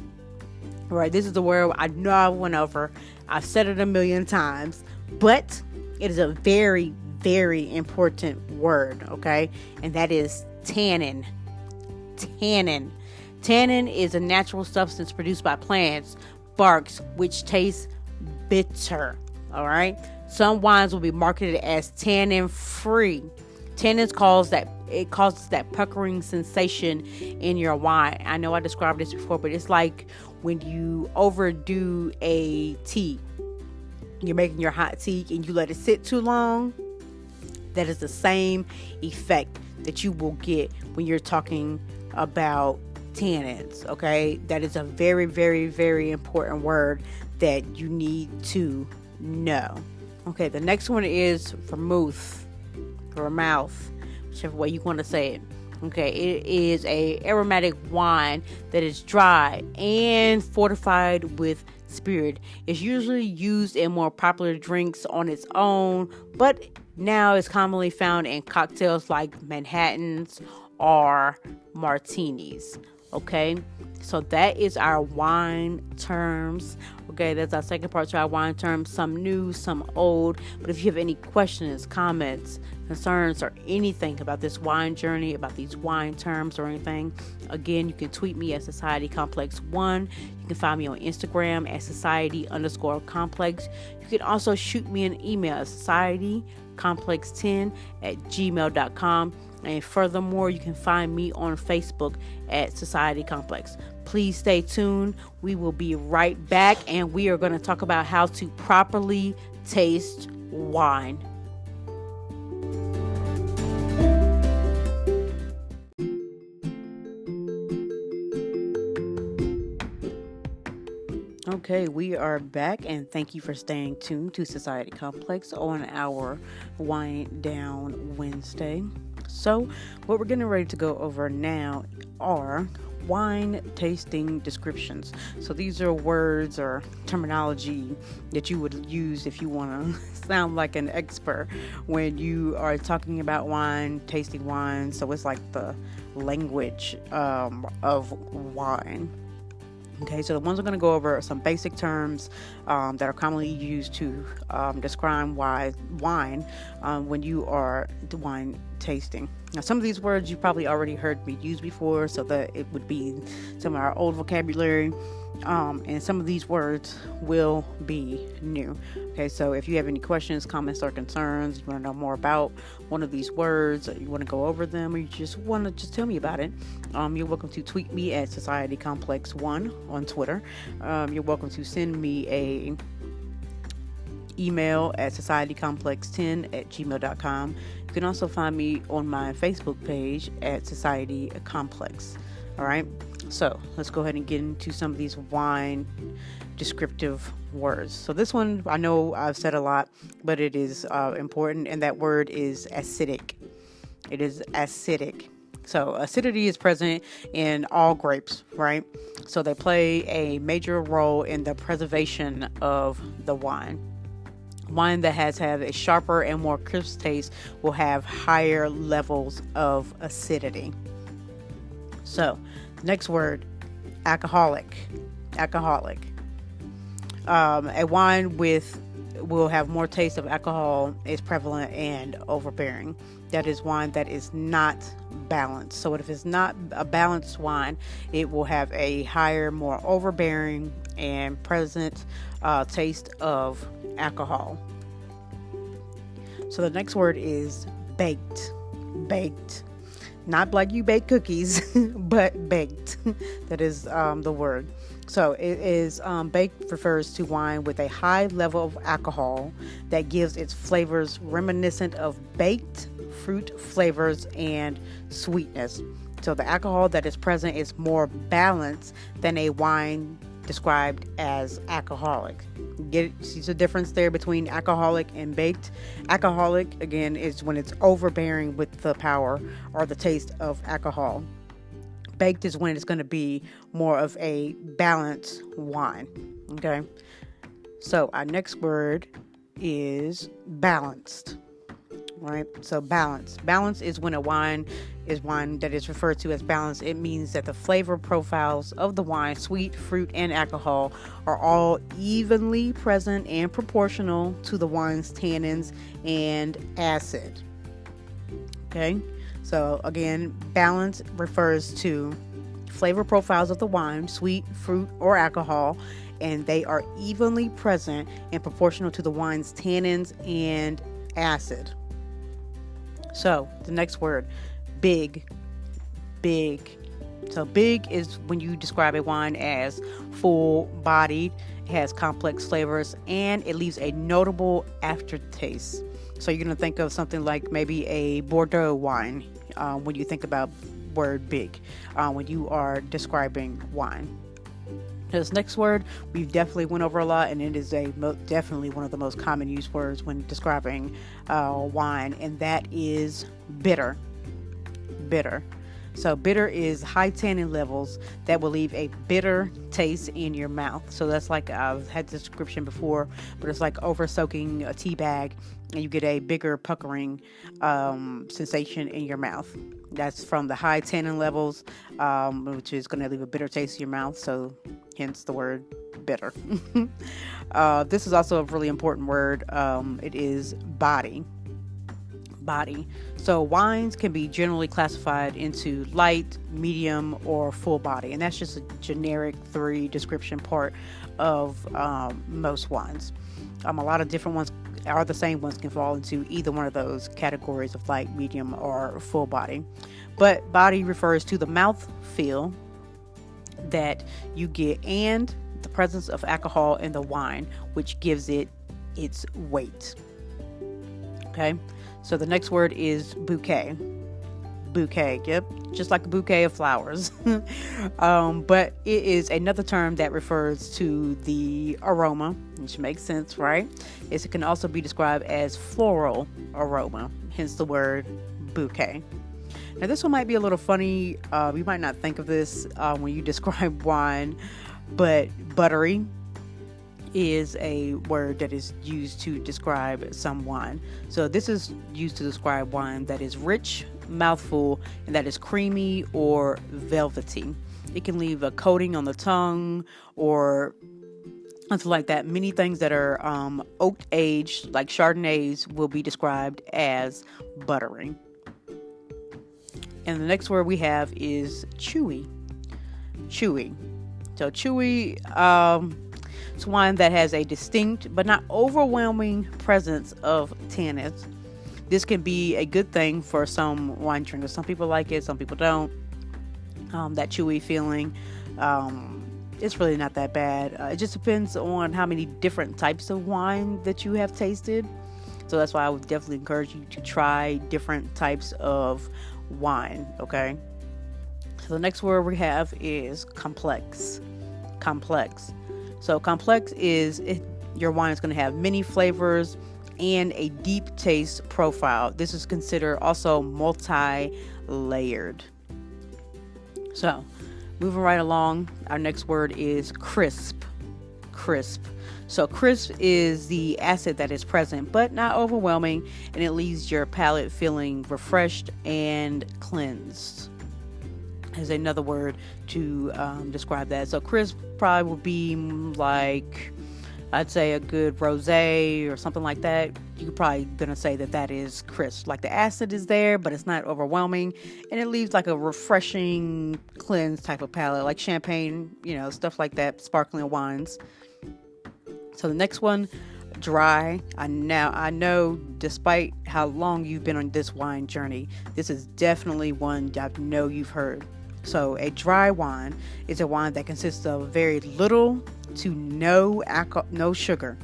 All right, this is the word I know I went over. I've said it a million times, but it is a very, very important word, okay? And that is tannin. Tannin is a natural substance produced by plants, barks, which tastes bitter, all right? Some wines will be marketed as tannin-free. Tannins causes that puckering sensation in your wine. I know I described this before, but it's like when you overdo a tea. You're making your hot tea and you let it sit too long. That is the same effect that you will get when you're talking about tannins, okay? That is a very, very, very important word that you need to know. Okay, the next one is vermouth, whichever way you want to say it. Okay, it is a aromatic wine that is dry and fortified with spirit. It's usually used in more popular drinks on its own, but now it's commonly found in cocktails like Manhattans or martinis. Okay, so that is our wine terms. Okay, that's our second part to our wine terms. Some new, some old. But if you have any questions, comments, concerns, or anything about this wine journey, about these wine terms or anything, again, you can tweet me at SocietyComplex1. You can find me on Instagram at Society_Complex. You can also shoot me an email at SocietyComplex10@gmail.com. And furthermore, you can find me on Facebook at Society Complex. Please stay tuned. We will be right back, and we are going to talk about how to properly taste wine. Okay, we are back, and thank you for staying tuned to Society Complex on our Wind Down Wednesday. So, what we're getting ready to go over now are wine tasting descriptions. So these are words or terminology that you would use if you want to sound like an expert when you are talking about wine, tasting wine. So it's like the language of wine. Okay, so the ones we're going to go over are some basic terms that are commonly used to describe wine when you are wine tasting. Now, some of these words you probably already heard me use before, so that it would be some of our old vocabulary, and some of these words will be new. Okay, so if you have any questions, comments, or concerns, you want to know more about one of these words, or you want to go over them, or you just want to just tell me about it, you're welcome to tweet me at Society Complex 1 on Twitter. You're welcome to send me a email at societycomplex10@gmail.com. You can also find me on my Facebook page at Society Complex. All right, so let's go ahead and get into some of these wine descriptive words. So this one, I know I've said a lot, but it is important, and that word is acidic. It is acidic. So acidity is present in all grapes, right? So they play a major role in the preservation of the wine. Wine that has a sharper and more crisp taste will have higher levels of acidity. So, next word, alcoholic. Alcoholic. A wine will have more taste of alcohol, is prevalent and overbearing. That is wine that is not balanced. So if it's not a balanced wine, it will have a higher, more overbearing and present taste of alcohol. So the next word is baked. Baked. Not like you bake cookies, but baked. That is the word. So it is baked refers to wine with a high level of alcohol that gives its flavors reminiscent of baked fruit flavors and sweetness. So the alcohol that is present is more balanced than a wine described as alcoholic. See the difference there between alcoholic and baked? Alcoholic, again, is when it's overbearing with the power or the taste of alcohol. Baked is when it's going to be more of a balanced wine. Okay. So our next word is balanced. Right. So balance. Balance is when a wine that is referred to as balanced. It means that the flavor profiles of the wine, sweet, fruit, and alcohol, are all evenly present and proportional to the wine's tannins and acid. Okay. So again, balance refers to flavor profiles of the wine, sweet, fruit, or alcohol, and they are evenly present and proportional to the wine's tannins and acid. So the next word, big. Big. So big is when you describe a wine as full-bodied, it has complex flavors, and it leaves a notable aftertaste. So you're going to think of something like maybe a Bordeaux wine when you think about word big, when you are describing wine. This next word we've definitely went over a lot, and it is definitely one of the most common used words when describing wine, and that is bitter. Bitter. So bitter is high tannin levels that will leave a bitter taste in your mouth. So that's like, I've had this description before, but it's like over soaking a tea bag and you get a bigger puckering sensation in your mouth. That's from the high tannin levels, which is going to leave a bitter taste in your mouth. So hence the word bitter. This is also a really important word. It is body. Body. So wines can be generally classified into light, medium, or full body, and that's just a generic 3 description part of most wines. A lot of different ones are the same ones, can fall into either one of those categories of light, medium, or full body. But body refers to the mouth feel that you get and the presence of alcohol in the wine, which gives it its weight. Okay. So the next word is bouquet. Bouquet, yep, just like a bouquet of flowers. But it is another term that refers to the aroma, which makes sense, right? It can also be described as floral aroma, hence the word bouquet. Now this one might be a little funny. You might not think of this when you describe wine, but buttery is a word that is used to describe some wine. So this is used to describe wine that is rich, mouthful, and that is creamy or velvety. It can leave a coating on the tongue or something like that. Many things that are oak aged, like Chardonnays, will be described as buttering. And the next word we have is chewy. Chewy. So chewy, it's wine that has a distinct but not overwhelming presence of tannins. This can be a good thing for some wine drinkers. Some people like it, some people don't. That chewy feeling, it's really not that bad. It just depends on how many different types of wine that you have tasted. So that's why I would definitely encourage you to try different types of wine, okay? So the next word we have is complex. Complex. So complex is your wine is going to have many flavors and a deep taste profile. This is considered also multi-layered. So moving right along, our next word is crisp. Crisp. So crisp is the acid that is present but not overwhelming, and it leaves your palate feeling refreshed and cleansed. There's another word to describe that. So crisp probably would be like, I'd say a good rosé or something like that. You're probably going to say that is crisp. Like the acid is there, but it's not overwhelming. And it leaves like a refreshing, cleansed type of palate, like champagne, stuff like that, sparkling wines. So the next one, dry. I know despite how long you've been on this wine journey, this is definitely one I know you've heard. So a dry wine is a wine that consists of very little to no alcohol, no sugar.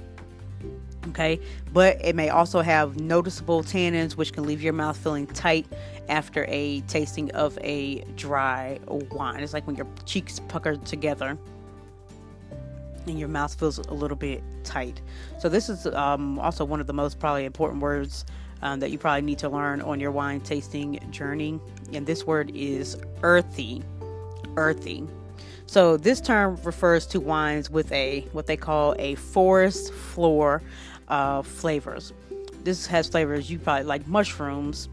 Okay, but it may also have noticeable tannins, which can leave your mouth feeling tight after a tasting of a dry wine. It's like when your cheeks pucker together and your mouth feels a little bit tight. So this is also one of the most probably important words that you probably need to learn on your wine tasting journey. And this word is earthy. Earthy. So this term refers to wines with what they call a forest floor of flavors. This has flavors you probably like mushrooms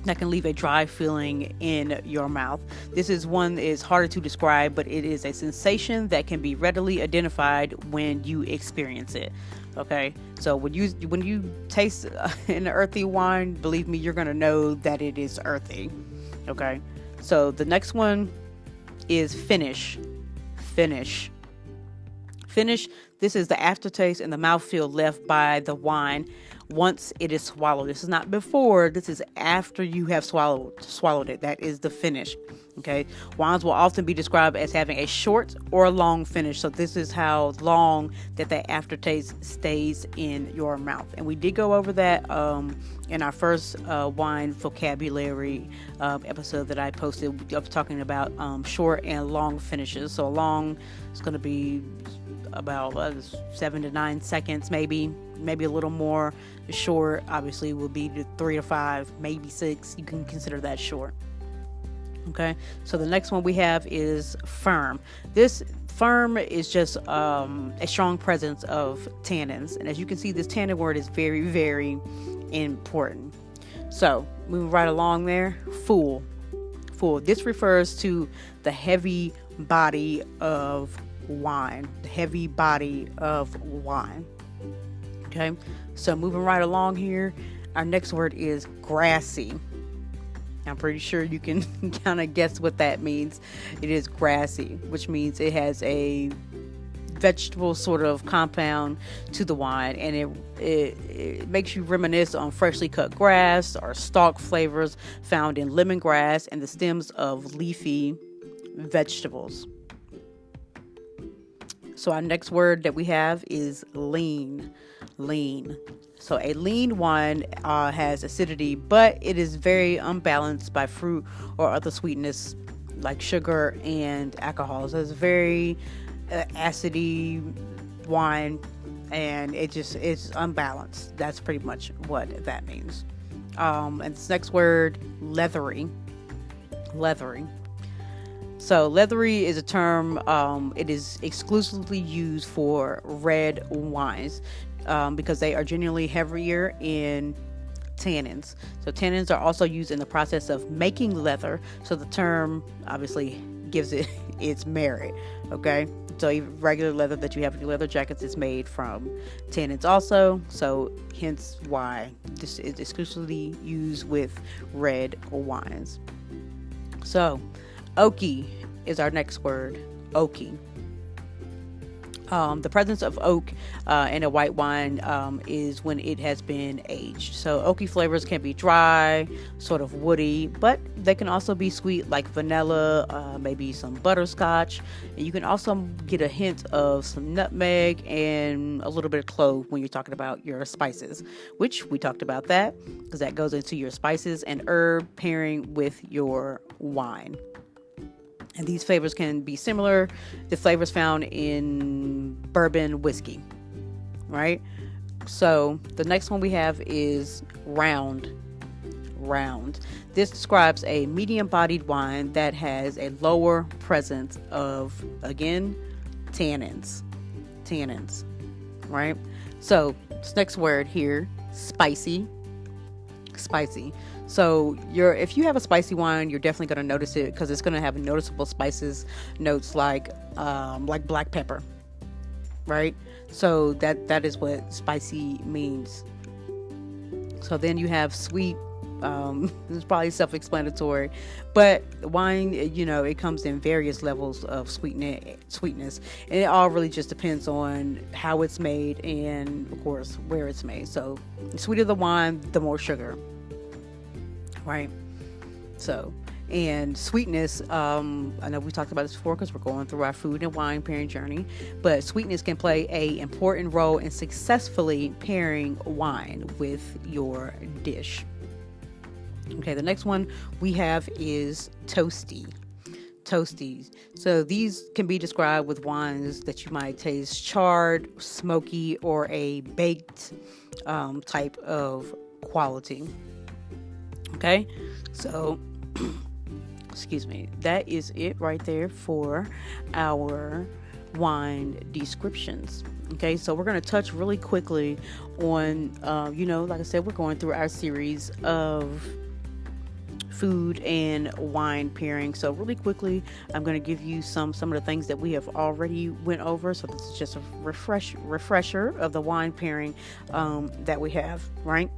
that can leave a dry feeling in your mouth. This is one that is harder to describe, but it is a sensation that can be readily identified when you experience it. Okay, so when you taste an earthy wine, believe me, you're gonna know that it is earthy. Okay, so the next one is finish. Finish. Finish. This is the aftertaste and the mouthfeel left by the wine once it is swallowed. This is not before, this is after you have swallowed it. That is the finish. Okay. Wines will often be described as having a short or long finish. So this is how long that the aftertaste stays in your mouth. And we did go over that in our first wine vocabulary episode that I posted. I was talking about short and long finishes. So long is going to be about 7 to 9 seconds, maybe a little more. Short obviously will be 3 to 5, maybe 6. You can consider that short. Okay, so the next one we have is firm. This firm is just a strong presence of tannins, and as you can see, this tannin word is very, very important. So moving right along there, full. This refers to the heavy body of wine. Okay, so moving right along here, our next word is grassy. I'm pretty sure you can kind of guess what that means. It is grassy, which means it has a vegetable sort of compound to the wine, and it makes you reminisce on freshly cut grass or stalk flavors found in lemongrass and the stems of leafy vegetables. So our next word that we have is lean. So a lean wine has acidity, but it is very unbalanced by fruit or other sweetness like sugar and alcohol. So it's very acidy wine, and it's unbalanced. That's pretty much what that means. And this next word, leathery. So leathery is a term, it is exclusively used for red wines because they are generally heavier in tannins. So tannins are also used in the process of making leather. So the term obviously gives it its merit. Okay, so even regular leather that you have in your leather jackets is made from tannins also, so hence why this is exclusively used with red wines. So oaky is our next word. Oaky. The presence of oak in a white wine is when it has been aged. So oaky flavors can be dry, sort of woody, but they can also be sweet, like vanilla, maybe some butterscotch. And you can also get a hint of some nutmeg and a little bit of clove when you're talking about your spices, which we talked about that because that goes into your spices and herb pairing with your wine. And these flavors can be similar to flavors found in bourbon whiskey, right? So the next one we have is round. Round. This describes a medium-bodied wine that has a lower presence of, again, tannins. Tannins, right? So this next word here, spicy. Spicy. So if you have a spicy wine, you're definitely going to notice it because it's going to have noticeable spices notes like black pepper, right? So that is what spicy means. So then you have sweet. It's probably self-explanatory, but wine, it comes in various levels of sweetness, and it all really just depends on how it's made and, of course, where it's made. So the sweeter the wine, the more sugar. Right. So, and sweetness, I know we talked about this before because we're going through our food and wine pairing journey, but sweetness can play an important role in successfully pairing wine with your dish. Okay, the next one we have is toasty. Toasties. So these can be described with wines that you might taste charred, smoky, or a baked type of quality. Okay, so excuse me, that is it right there for our wine descriptions. Okay, so we're going to touch really quickly on, like I said, we're going through our series of food and wine pairing. So really quickly, I'm going to give you some of the things that we have already went over. So this is just a refresher of the wine pairing that we have, right?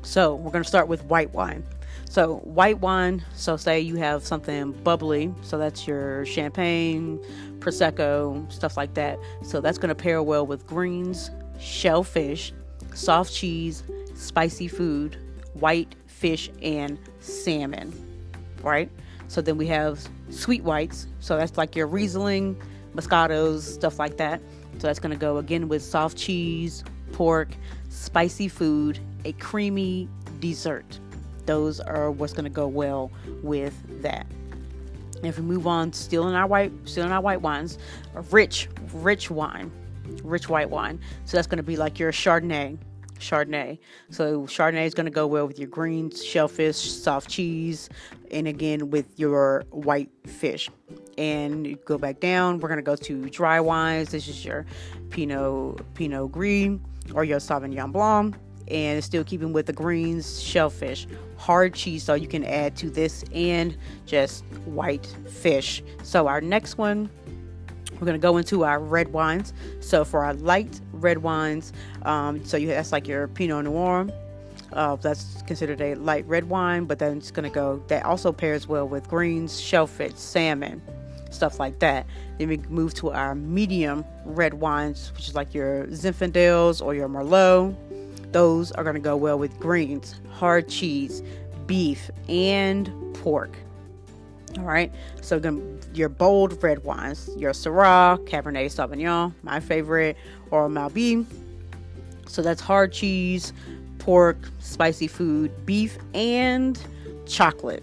So we're going to start with white wine. So white wine, so say you have something bubbly, so that's your champagne, prosecco, stuff like that. So that's going to pair well with greens, shellfish, soft cheese, spicy food, white fish, and salmon, right? So then we have sweet whites, so that's like your Riesling, Moscatos, stuff like that. So that's going to go again with soft cheese, pork, spicy food, a creamy dessert. Those are what's going to go well with that. If we move on, still in our white wines, a rich white wine. So that's going to be like your Chardonnay. So Chardonnay is going to go well with your greens, shellfish, soft cheese, and again with your white fish. And you go back down, we're going to go to dry wines. This is your Pinot Gris or your Sauvignon Blanc. And it's still keeping with the greens, shellfish, hard cheese, so you can add to this, and just white fish. So our next one, we're going to go into our red wines. So for our light red wines, that's like your Pinot Noir. That's considered a light red wine, but then it's going to go, that also pairs well with greens, shellfish, salmon, stuff like that. Then we move to our medium red wines, which is like your Zinfandels or your Merlot. Those are going to go well with greens, hard cheese, beef, and pork. All right. So your bold red wines, your Syrah, Cabernet Sauvignon, my favorite, or Malbec. So that's hard cheese, pork, spicy food, beef, and chocolate.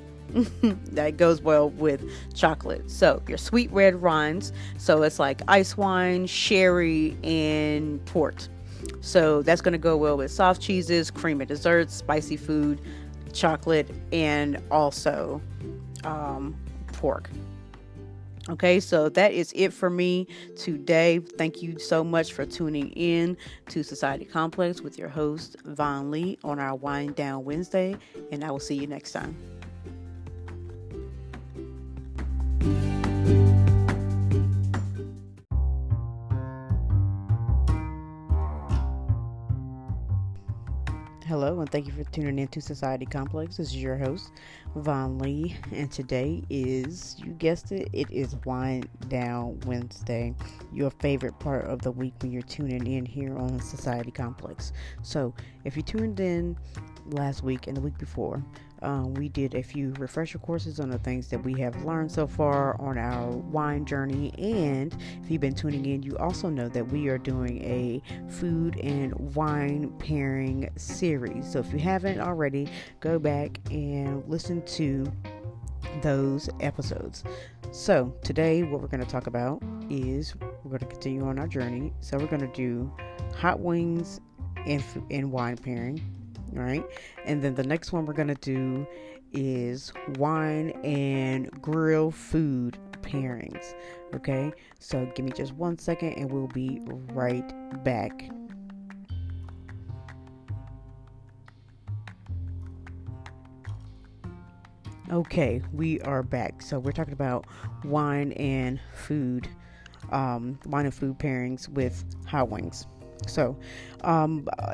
That goes well with chocolate. So your sweet red wines. So it's like ice wine, sherry, and port. So that's going to go well with soft cheeses, creamy desserts, spicy food, chocolate, and also pork. Okay, so that is it for me today. Thank you so much for tuning in to Society Complex with your host, Von Lee, on our Wind Down Wednesday, and I will see you next time. Hello, and thank you for tuning in to Society Complex. This is your host, Von Lee, and today is, you guessed it, it is Wind Down Wednesday, your favorite part of the week when you're tuning in here on Society Complex. So, if you tuned in last week and the week before, we did a few refresher courses on the things that we have learned so far on our wine journey. And if you've been tuning in, you also know that we are doing a food and wine pairing series. So if you haven't already, go back and listen to those episodes. So today, what we're going to talk about is we're going to continue on our journey. So we're going to do hot wings and wine pairing. Right, and then the next one we're gonna do is wine and grill food pairings. Okay, so give me just 1 second and we'll be right back. Okay, we are back. So we're talking about wine and food pairings with hot wings. So,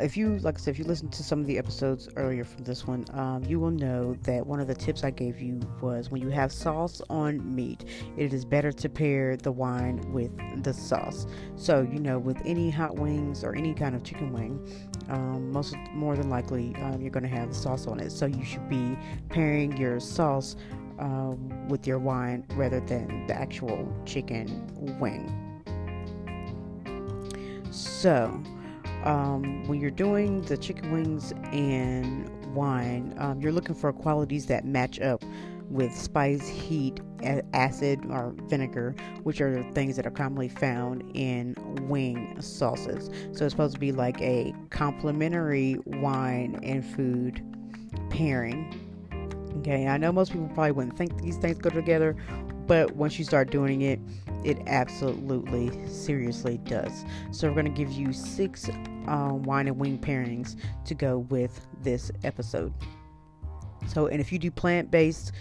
if you, like I said, if you listen to some of the episodes earlier from this one, you will know that one of the tips I gave you was when you have sauce on meat, it is better to pair the wine with the sauce. So, with any hot wings or any kind of chicken wing, more than likely, you're going to have sauce on it. So you should be pairing your sauce with your wine rather than the actual chicken wing. So, when you're doing the chicken wings and wine, you're looking for qualities that match up with spice, heat, acid, or vinegar, which are things that are commonly found in wing sauces. So it's supposed to be like a complementary wine and food pairing. Okay, I know most people probably wouldn't think these things go together, but once you start doing it, it absolutely, seriously does. So we're going to give you 6 wine and wing pairings to go with this episode. So, and if you do plant-based,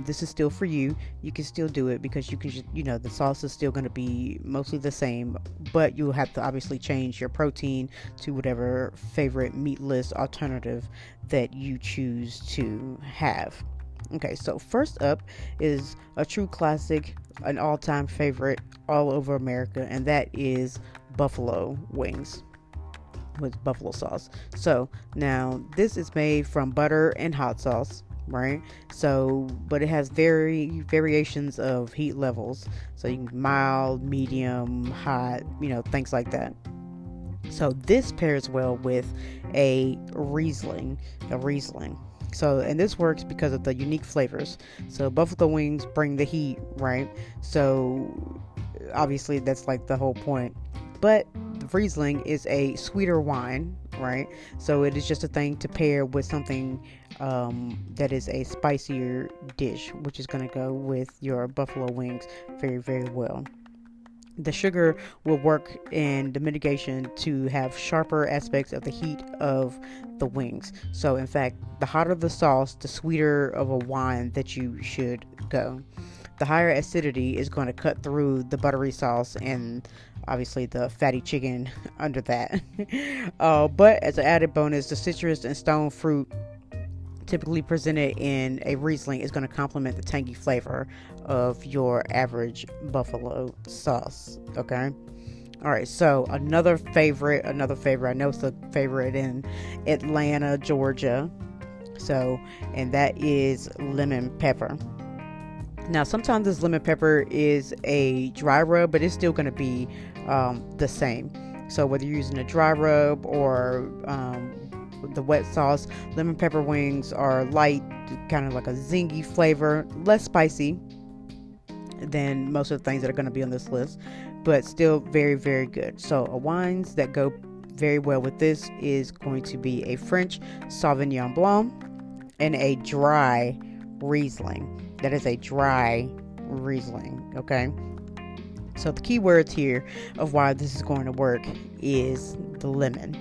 this is still for you. You can still do it because you can, the sauce is still going to be mostly the same, but you'll have to obviously change your protein to whatever favorite meatless alternative that you choose to have. Okay, so first up is a true classic, an all-time favorite all over America, and that is buffalo wings with buffalo sauce. So now this is made from butter and hot sauce, right? So, but it has variations of heat levels. So you can mild, medium, hot, things like that. So this pairs well with a Riesling. So, and this works because of the unique flavors. So buffalo wings bring the heat, right? So obviously that's like the whole point. But the Riesling is a sweeter wine, right? So it is just a thing to pair with something that is a spicier dish, which is going to go with your buffalo wings very, very well. The sugar will work in the mitigation to have sharper aspects of the heat of the wings. So in fact, the hotter the sauce, the sweeter of a wine that you should go. The higher acidity is going to cut through the buttery sauce and obviously the fatty chicken under that. But as an added bonus, the citrus and stone fruit typically presented in a Riesling is going to complement the tangy flavor of your average buffalo sauce. Okay. All right. So another favorite, I know it's a favorite in Atlanta, Georgia. So, and that is lemon pepper. Now, sometimes this lemon pepper is a dry rub, but it's still going to be the same. So whether you're using a dry rub or the wet sauce, lemon pepper wings are light, kind of like a zingy flavor, less spicy than most of the things that are going to be on this list, but still very, very good. So wines that go very well with this is going to be a French Sauvignon Blanc and a dry Riesling. That is a dry Riesling, okay? So the key words here of why this is going to work is the lemon.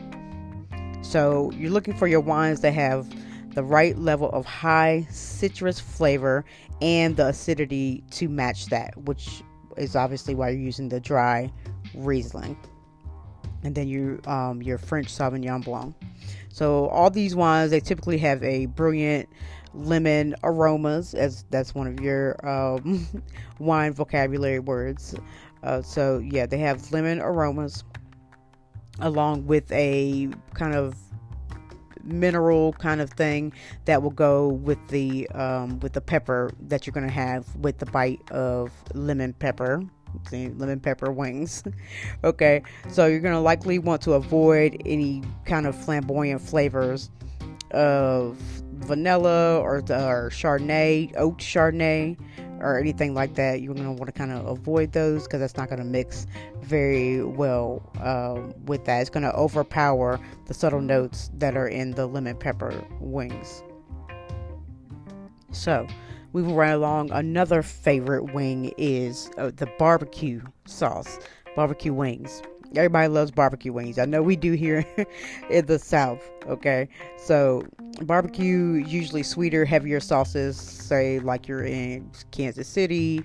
So you're looking for your wines that have the right level of high citrus flavor and the acidity to match that, which is obviously why you're using the dry Riesling. and then your French Sauvignon Blanc. So all these wines, they typically have a brilliant lemon aromas, as that's one of your wine vocabulary words. So yeah, they have lemon aromas along with a kind of mineral kind of thing that will go with the pepper that you're going to have with the bite of lemon pepper. See, lemon pepper wings. Okay, so you're going to likely want to avoid any kind of flamboyant flavors of vanilla or Chardonnay, oat Chardonnay, or anything like that. You're going to want to kind of avoid those because that's not going to mix very well with that. It's going to overpower the subtle notes that are in the lemon pepper wings. So, moving right along, another favorite wing is the barbecue sauce, barbecue wings. Everybody loves barbecue wings. I know we do here in the South. Okay, so barbecue, usually sweeter, heavier sauces, say like you're in Kansas City.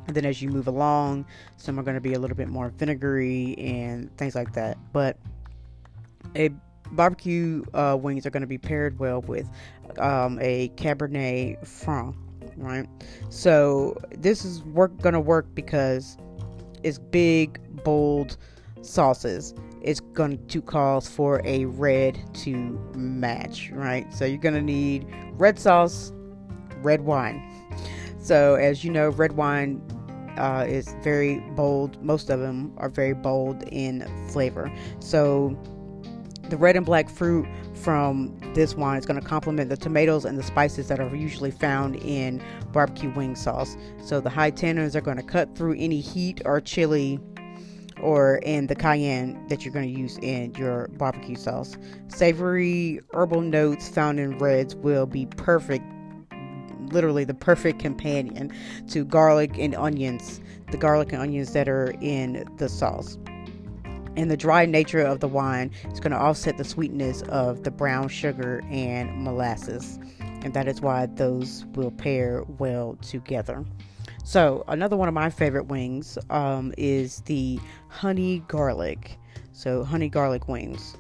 And then as you move along, some are going to be a little bit more vinegary and things like that. But a barbecue wings are going to be paired well with a Cabernet Franc, right? So this is going to work because it's big, bold sauces. It's going to cause for a red to match, right? So you're going to need red sauce, red wine. So as you know, red wine is very bold. Most of them are very bold in flavor. So the red and black fruit from this wine is going to complement the tomatoes and the spices that are usually found in barbecue wing sauce. So the high tannins are going to cut through any heat or chili or in the cayenne that you're going to use in your barbecue sauce. Savory herbal notes found in reds will be perfect, literally the perfect companion to garlic and onions, the garlic and onions that are in the sauce. And the dry nature of the wine is going to offset the sweetness of the brown sugar and molasses. And that is why those will pair well together. So another one of my favorite wings is the honey garlic. So honey garlic wings.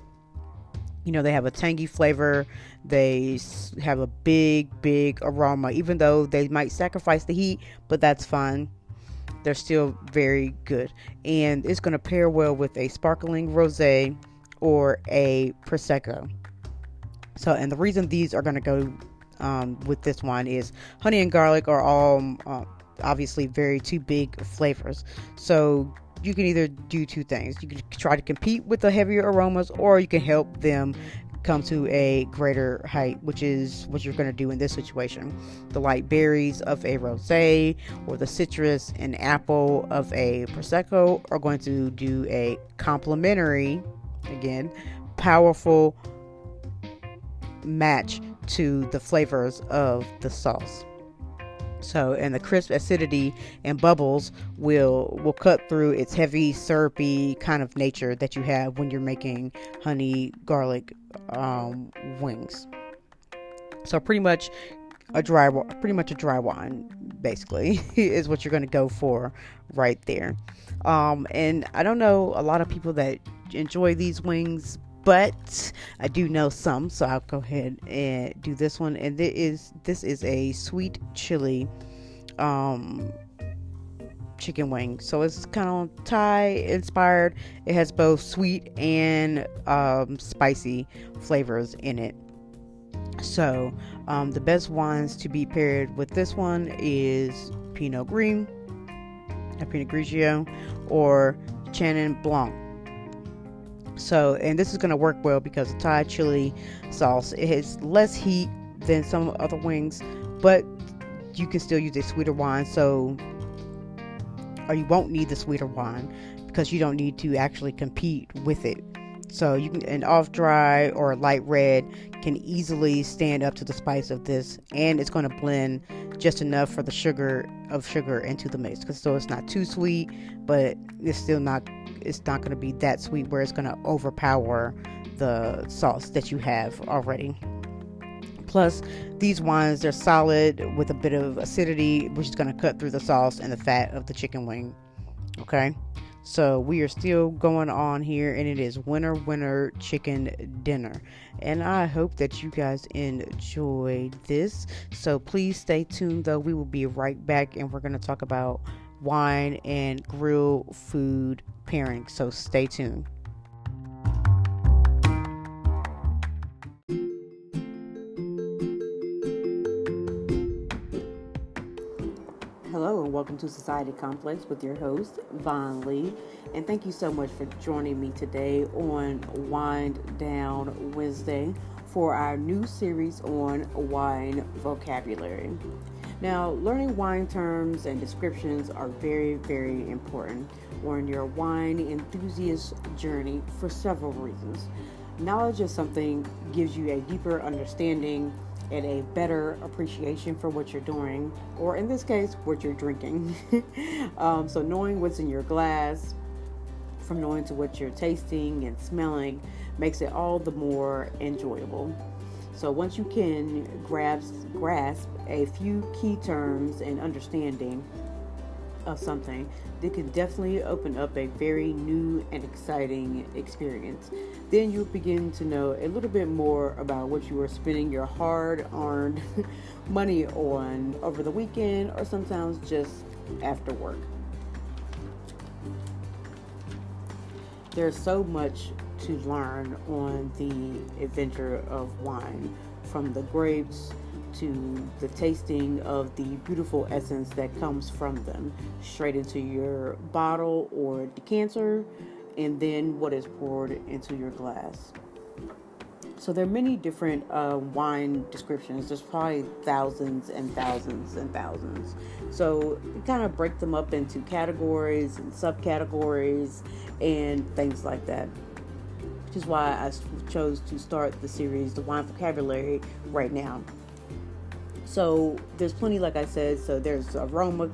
You know, they have a tangy flavor. They have a big aroma, even though they might sacrifice the heat, but that's fine. They're still very good. And it's going to pair well with a sparkling rosé or a Prosecco. So, and the reason these are going to go with this wine is honey and garlic are all obviously two big flavors. So you can either do two things. You can try to compete with the heavier aromas, or you can help them come to a greater height, which is what you're going to do in this situation. The light berries of a rosé or the citrus and apple of a Prosecco are going to do a complementary, again, powerful match to the flavors of the sauce. So, and the crisp acidity and bubbles will cut through its heavy, syrupy kind of nature that you have when you're making honey garlic wings. So pretty much a dry wine, basically, is what you're going to go for right there. And I don't know a lot of people that enjoy these wings, but I do know some, so I'll go ahead and do this one. And this is a sweet chili chicken wing. So it's kind of Thai inspired. It has both sweet and spicy flavors in it. So the best wines to be paired with this one is Pinot Grigio, or Chenin Blanc. So, and this is going to work well because the Thai chili sauce, it has less heat than some other wings, but you can still use a sweeter wine. So, or you won't need the sweeter wine because you don't need to actually compete with it. So you can, an off dry or a light red can easily stand up to the spice of this, and it's going to blend just enough for the sugar into the mix. So it's not too sweet, but it's not going to be that sweet where it's going to overpower the sauce that you have already. Plus, these wines, they're solid with a bit of acidity, which is going to cut through the sauce and the fat of the chicken wing. Okay, So we are still going on here, and it is winner chicken dinner. And I hope that you guys enjoyed this. So please stay tuned, though. We will be right back, and we're going to talk about wine and grill food pairing. So stay tuned. Hello and welcome to Society Complex with your host, Von Lee. And thank you so much for joining me today on Wind Down Wednesday for our new series on wine vocabulary. Now, learning wine terms and descriptions are very, very important on your wine enthusiast journey for several reasons. Knowledge of something gives you a deeper understanding and a better appreciation for what you're doing, or in this case, what you're drinking. So knowing what's in your glass, from knowing to what you're tasting and smelling, makes it all the more enjoyable. So once you can grasp a few key terms and understanding of something, it can definitely open up a very new and exciting experience. Then you'll begin to know a little bit more about what you are spending your hard-earned money on over the weekend, or sometimes just after work. There's so much to learn on the adventure of wine, from the grapes to the tasting of the beautiful essence that comes from them, straight into your bottle or decanter, and then what is poured into your glass. So there are many different wine descriptions. There's probably thousands and thousands and thousands. So we kind of break them up into categories and subcategories and things like that, which is why I chose to start the series, The Wine Vocabulary, right now. So there's plenty, like I said. So there's aroma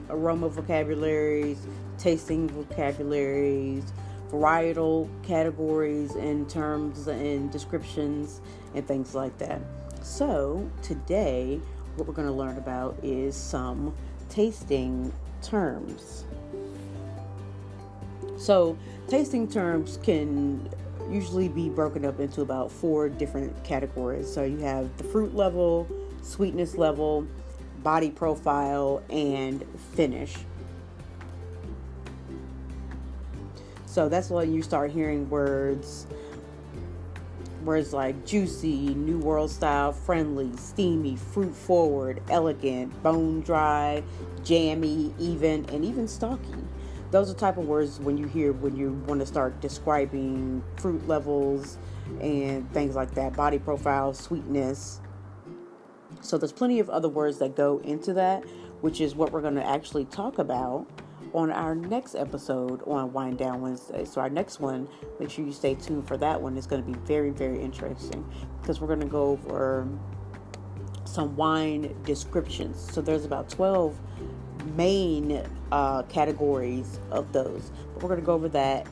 vocabularies, tasting vocabularies, varietal categories in terms and descriptions and things like that. So today, what we're going to learn about is some tasting terms. So tasting terms can usually be broken up into about 4 different categories. So you have the fruit level, sweetness level, body profile, and finish. So that's when you start hearing words like juicy, New World style, friendly, steamy, fruit forward, elegant, bone dry, jammy, even, and even stalky. Those are type of words when you want to start describing fruit levels and things like that, body profile, sweetness. So there's plenty of other words that go into that, which is what we're going to actually talk about on our next episode on Wind Down Wednesday. So our next one, make sure you stay tuned for that one. It's going to be very, very interesting because we're going to go over some wine descriptions. So there's about 12 main categories of those, but we're going to go over that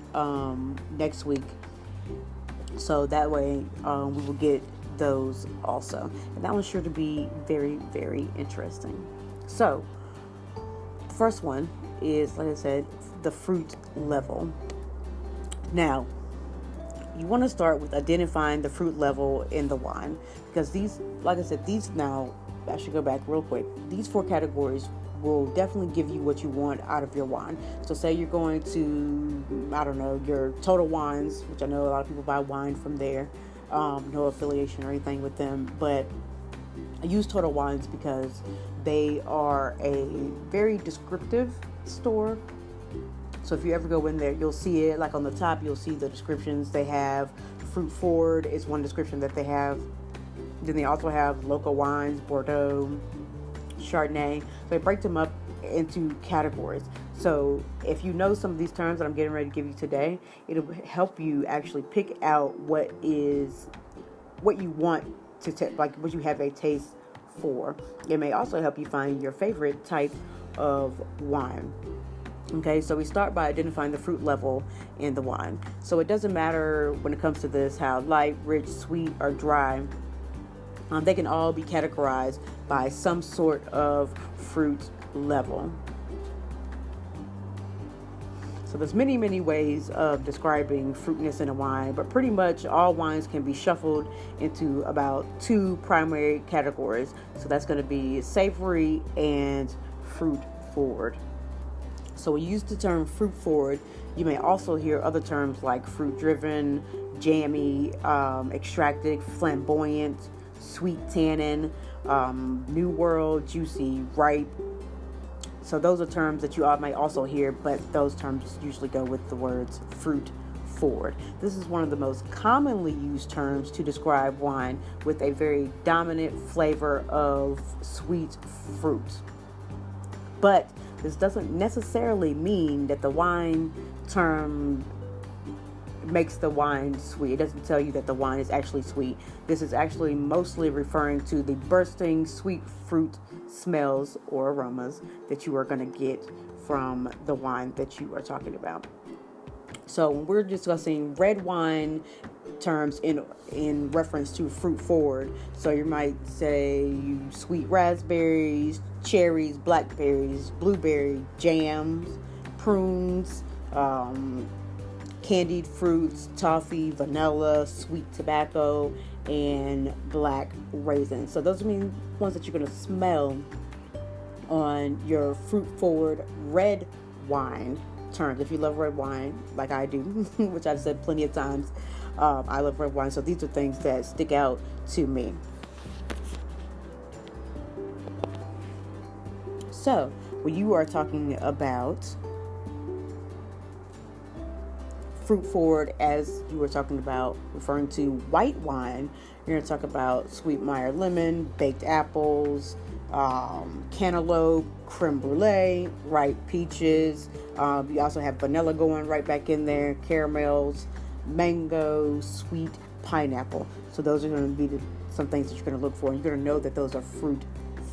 next week. So that way we will get those also, and that one's sure to be very, very interesting. So the first one is, like I said, the fruit level. Now you want to start with identifying the fruit level in the wine, because these, like I said, now I should go back real quick. These 4 categories will definitely give you what you want out of your wine. So say you're going to, I don't know, your Total Wines, which I know a lot of people buy wine from there. No affiliation or anything with them, but I use Total Wines because they are a very descriptive store. So if you ever go in there, you'll see it, like on the top, you'll see the descriptions. They have fruit forward is one description that they have. Then they also have local wines, Bordeaux, Chardonnay. So they break them up into categories. So if you know some of these terms that I'm getting ready to give you today, it'll help you actually pick out what you want to like what you have a taste for. It may also help you find your favorite type of wine. Okay, so we start by identifying the fruit level in the wine. So it doesn't matter when it comes to this how light, rich, sweet, or dry. They can all be categorized by some sort of fruit level. So So there's many, many ways of describing fruitiness in a wine, but pretty much all wines can be shuffled into about two primary categories. So that's going to be savory and fruit forward. So when you use the term fruit forward, you may also hear other terms like fruit driven, jammy, extracted, flamboyant, sweet tannin, new world, juicy, ripe. So those are terms that you might also hear, but those terms usually go with the words fruit forward. This is one of the most commonly used terms to describe wine with a very dominant flavor of sweet fruit. But this doesn't necessarily mean that the wine term makes the wine sweet. It doesn't tell you that the wine is actually sweet. This is actually mostly referring to the bursting sweet fruit smells or aromas that you are going to get from the wine that you are talking about. So when we're discussing red wine terms in reference to fruit forward, so you might say sweet raspberries, cherries, blackberries, blueberry, jams, prunes, candied fruits, toffee, vanilla, sweet tobacco, and black raisins. So those are the ones that you're going to smell on your fruit forward red wine terms. If you love red wine like I do, which I've said plenty of times, I love red wine. So these are things that stick out to me. So when you are talking about fruit forward, as you were talking about referring to white wine, you're going to talk about sweet Meyer lemon, baked apples, cantaloupe, creme brulee, ripe peaches. You also have vanilla going right back in there, caramels, mango, sweet pineapple. So those are going to be some things that you're going to look for. You're going to know that those are fruit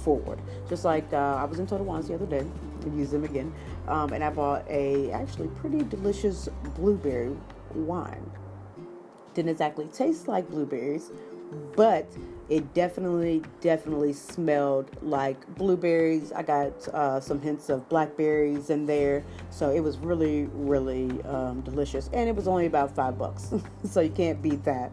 forward. Just like I was in Total Wines the other day and used them again, and I bought a actually pretty delicious blueberry wine. Didn't exactly taste like blueberries, but it definitely smelled like blueberries. I got some hints of blackberries in there, so it was really delicious, and it was only about $5, so you can't beat that.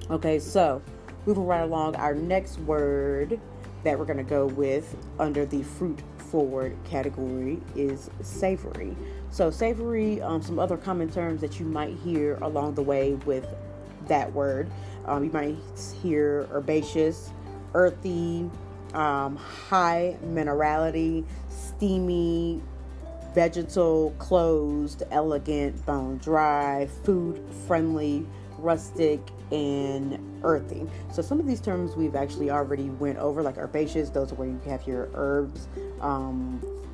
Okay, so moving right along, our next word that we're going to go with under the fruit forward category is savory. So savory, some other common terms that you might hear along the way with that word. You might hear herbaceous, earthy, high minerality, steamy, vegetal, closed, elegant, bone dry, food friendly, rustic, and earthy. So some of these terms we've actually already went over, like herbaceous. Those are where you have your herbs,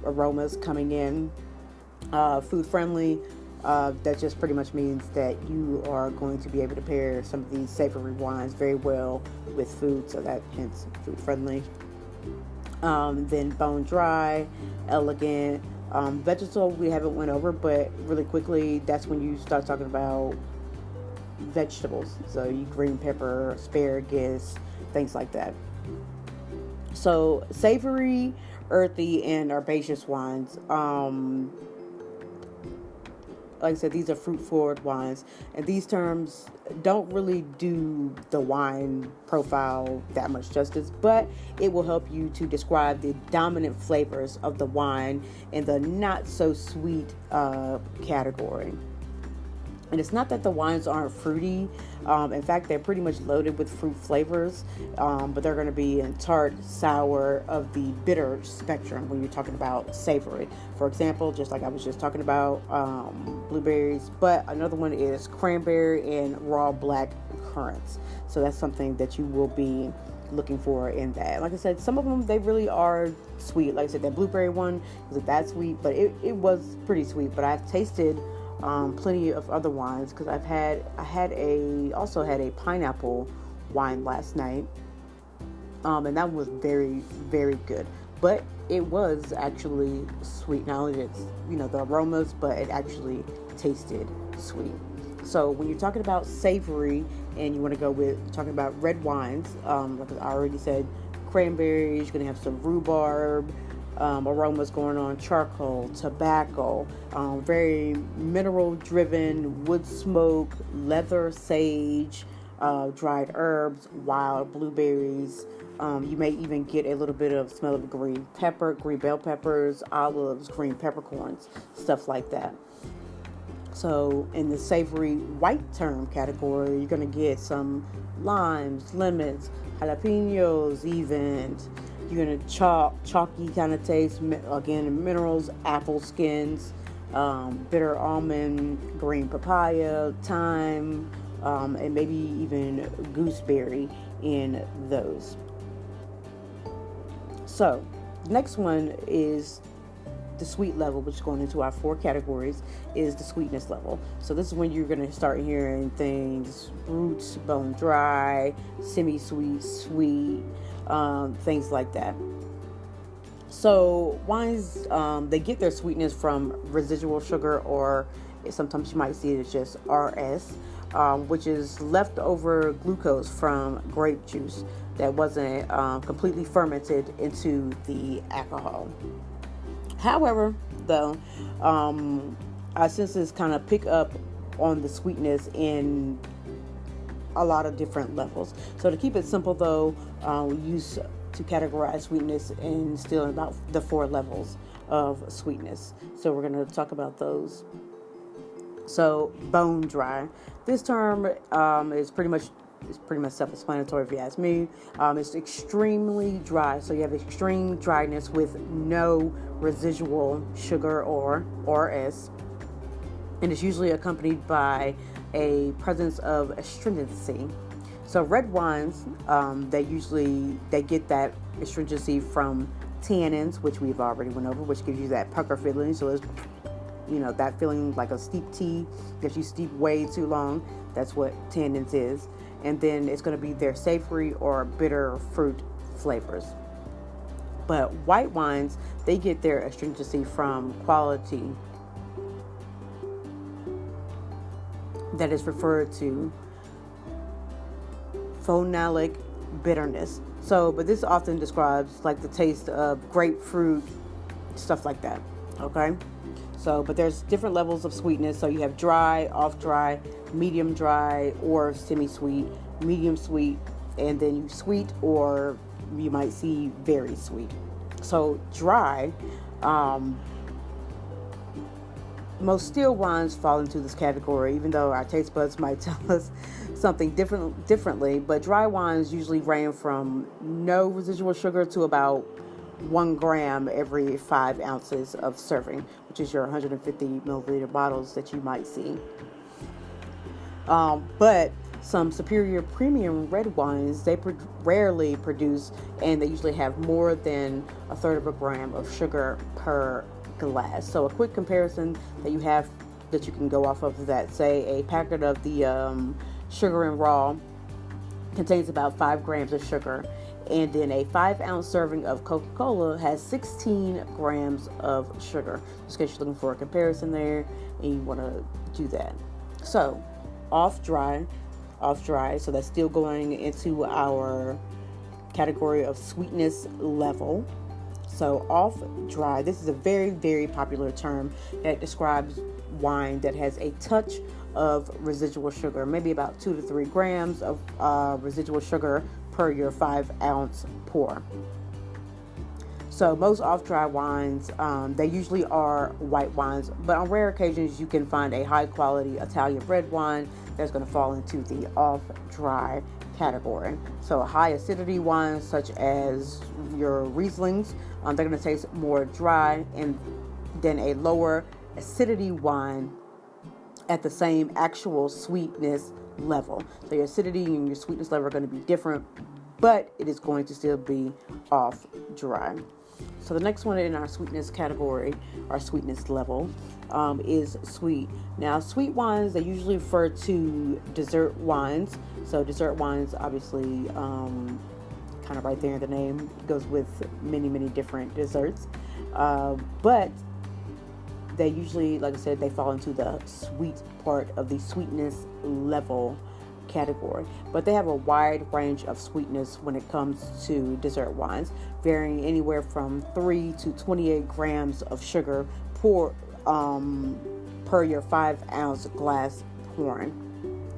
aromas coming in. Food friendly, that just pretty much means that you are going to be able to pair some of these savory wines very well with food, so that hence food friendly. Then bone dry, elegant, vegetal we haven't went over, but really quickly that's when you start talking about vegetables, so you green pepper, asparagus, things like that. So savory, earthy, and herbaceous wines, like I said, these are fruit forward wines, and these terms don't really do the wine profile that much justice, but it will help you to describe the dominant flavors of the wine in the not so sweet category. And it's not that the wines aren't fruity. In fact, they're pretty much loaded with fruit flavors, but they're going to be in tart, sour, of the bitter spectrum when you're talking about savory. For example, just like I was just talking about blueberries, but another one is cranberry and raw black currants. So that's something that you will be looking for in that. Like I said, some of them, they really are sweet. Like I said, that blueberry one wasn't that sweet, but it was pretty sweet. But I've tasted plenty of other wines, because I also had a pineapple wine last night, and that was very good, but it was actually sweet. Not only it's the aromas, but it actually tasted sweet. So when you're talking about savory and you want to go with talking about red wines, like I already said, cranberries, you're going to have some rhubarb, aromas going on: charcoal, tobacco, very mineral driven, wood smoke, leather, sage, dried herbs, wild blueberries. You may even get a little bit of smell of green pepper, green bell peppers, olives, green peppercorns, stuff like that. So in the savory white term category, you're going to get some limes, lemons, jalapenos even. You're going to chalky kind of taste, again, minerals, apple skins, bitter almond, green papaya, thyme, and maybe even gooseberry in those. So the next one is the sweet level, which is going into our 4 categories, is the sweetness level. So this is when you're going to start hearing things: roots, bone dry, semi-sweet, sweet, things like that. So wines, they get their sweetness from residual sugar, or sometimes you might see it as just RS, which is leftover glucose from grape juice that wasn't completely fermented into the alcohol. However, though, our senses kind of pick up on the sweetness in a lot of different levels. So to keep it simple, though, we use to categorize sweetness in still about the 4 levels of sweetness. So we're going to talk about those. So bone dry. This term is pretty much self-explanatory if you ask me. It's extremely dry, so you have extreme dryness with no residual sugar or RS, and it's usually accompanied by a presence of astringency. So red wines, they get that astringency from tannins, which we've already went over, which gives you that pucker feeling. So it's, that feeling like a steep tea. If you steep way too long, that's what tannins is. And then it's going to be their savory or bitter fruit flavors. But white wines, they get their astringency from quality that is referred to phenolic bitterness. But this often describes like the taste of grapefruit, stuff like that. Okay. But there's different levels of sweetness. So you have dry, off dry, medium dry, or semi-sweet, medium sweet, and then you sweet, or you might see very sweet. So dry, most still wines fall into this category, even though our taste buds might tell us something differently. But dry wines usually range from no residual sugar to about 1 gram every 5 ounces of serving, which is your 150 milliliter bottles that you might see. But some superior premium red wines, they rarely produce, and they usually have more than 1/3 of a gram of sugar per glass. So a quick comparison that you can go off of that, say a packet of the Sugar and Raw contains about 5 grams of sugar. And then a 5-ounce serving of Coca-Cola has 16 grams of sugar. Just in case you're looking for a comparison there and you want to do that. So, off dry. So that's still going into our category of sweetness level. So off dry, this is a very, very popular term that describes wine that has a touch of residual sugar, maybe about 2 to 3 grams of residual sugar per your 5-ounce pour. So most off-dry wines, they usually are white wines, but on rare occasions you can find a high-quality Italian red wine that's going to fall into the off-dry category. So high acidity wines such as your Rieslings, they're going to taste more dry, and then a lower acidity wine at the same actual sweetness level. So your acidity and your sweetness level are going to be different, but it is going to still be off dry. So the next one in our sweetness category, our sweetness level, is sweet. Now, sweet wines, they usually refer to dessert wines. So dessert wines, obviously, kind of right there in the name, goes with many, many different desserts. But they usually, like I said, they fall into the sweet part of the sweetness level category, but they have a wide range of sweetness when it comes to dessert wines, varying anywhere from 3 to 28 grams of sugar per your 5-ounce glass pouring,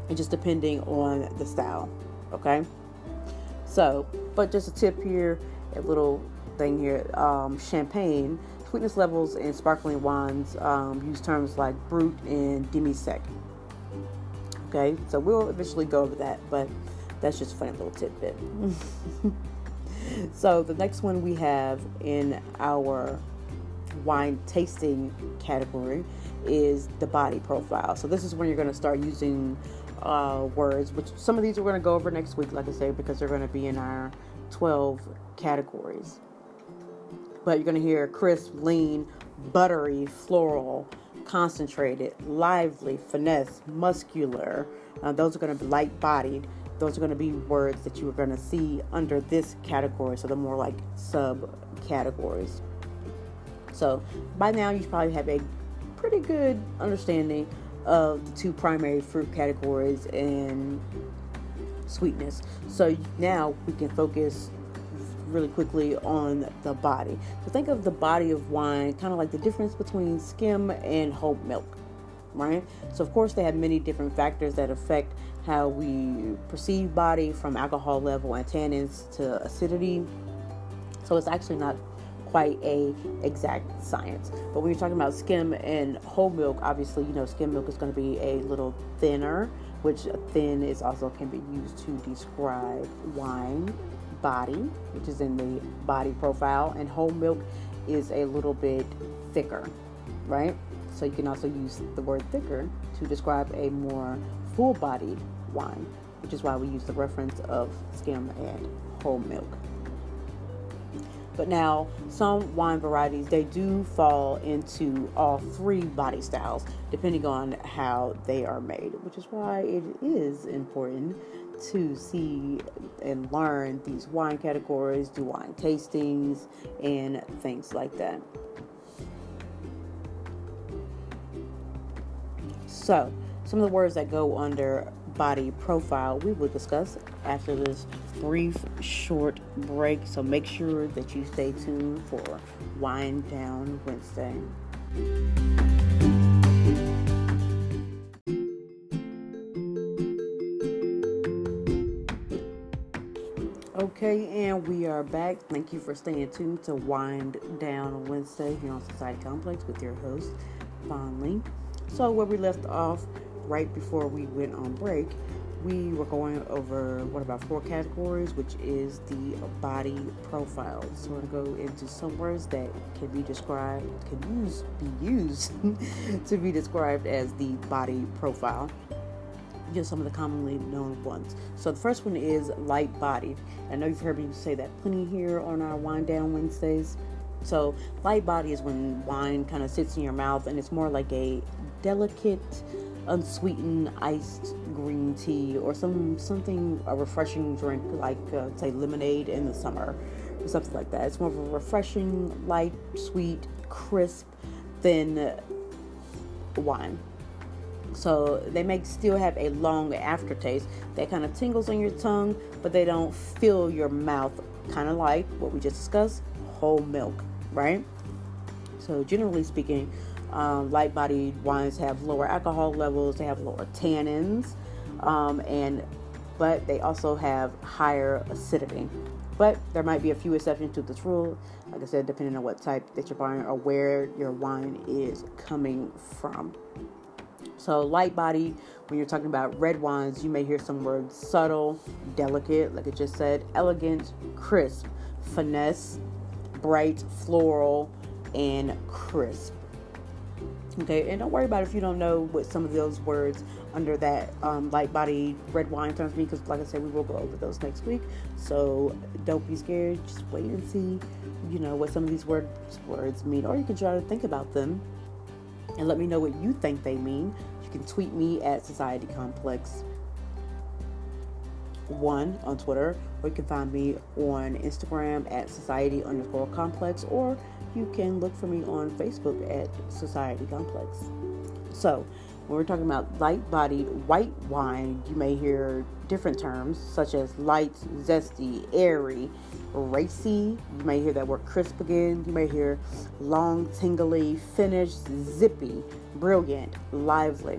and just depending on the style. Okay, so, but just a tip here, a little thing here, champagne sweetness levels in sparkling wines use terms like brut and demi-sec. Okay, so we'll eventually go over that, but that's just a funny little tidbit. So the next one we have in our wine tasting category is the body profile. So this is when you're going to start using words, which some of these we're going to go over next week, like I say, because they're going to be in our 12 categories. But you're going to hear crisp, lean, buttery, floral, concentrated, lively, finesse, muscular. Those are going to be light-bodied. Those are going to be words that you are going to see under this category. So they're more like subcategories. So by now you probably have a pretty good understanding of the two primary fruit categories and sweetness. So now we can focus really quickly on the body. So think of the body of wine kind of like the difference between skim and whole milk, right? So of course they have many different factors that affect how we perceive body, from alcohol level and tannins to acidity. So it's actually not quite a exact science. But when you're talking about skim and whole milk, obviously, skim milk is going to be a little thinner, which thin is also can be used to describe wine body, which is in the body profile, and whole milk is a little bit thicker, right? So you can also use the word thicker to describe a more full-bodied wine, which is why we use the reference of skim and whole milk. But now, some wine varieties, they do fall into all three body styles, depending on how they are made, which is why it is important to see and learn these wine categories, do wine tastings, and things like that. So, some of the words that go under body profile we will discuss after this brief short break, so make sure that you stay tuned for Wine Down Wednesday. Okay, and we are back. Thank you for staying tuned to Wind Down Wednesday here on Society Complex with your host, Vaughn Lee. So where we left off right before we went on break, we were going over about 4 categories, which is the body profile. So we're going to go into some words that can be used to be described as the body profile. Just some of the commonly known ones. So the first one is light-bodied. I know you've heard me say that plenty here on our Wine Down Wednesdays. So light body is when wine kind of sits in your mouth and it's more like a delicate, unsweetened iced green tea or a refreshing drink like say lemonade in the summer or something like that. It's more of a refreshing, light, sweet, crisp, thin wine. So they may still have a long aftertaste that kind of tingles on your tongue, but they don't fill your mouth, kind of like what we just discussed, whole milk, right? So generally speaking, light-bodied wines have lower alcohol levels, they have lower tannins, but they also have higher acidity. But there might be a few exceptions to this rule, like I said, depending on what type that you're buying or where your wine is coming from. So light body, when you're talking about red wines, you may hear some words subtle, delicate, like I just said, elegant, crisp, finesse, bright, floral, and crisp. Okay, and don't worry about if you don't know what some of those words under that light body red wine terms mean, because like I said, we will go over those next week. So don't be scared, just wait and see, what some of these words mean, or you can try to think about them and let me know what you think they mean. You can tweet me at Society Complex 1 on Twitter, or you can find me on Instagram at Society_Complex, or you can look for me on Facebook at Society Complex. So When we're talking about light-bodied white wine, you may hear different terms such as light, zesty, airy, racy. You may hear that word crisp again. You may hear long, tingly, finished, zippy, brilliant, lively.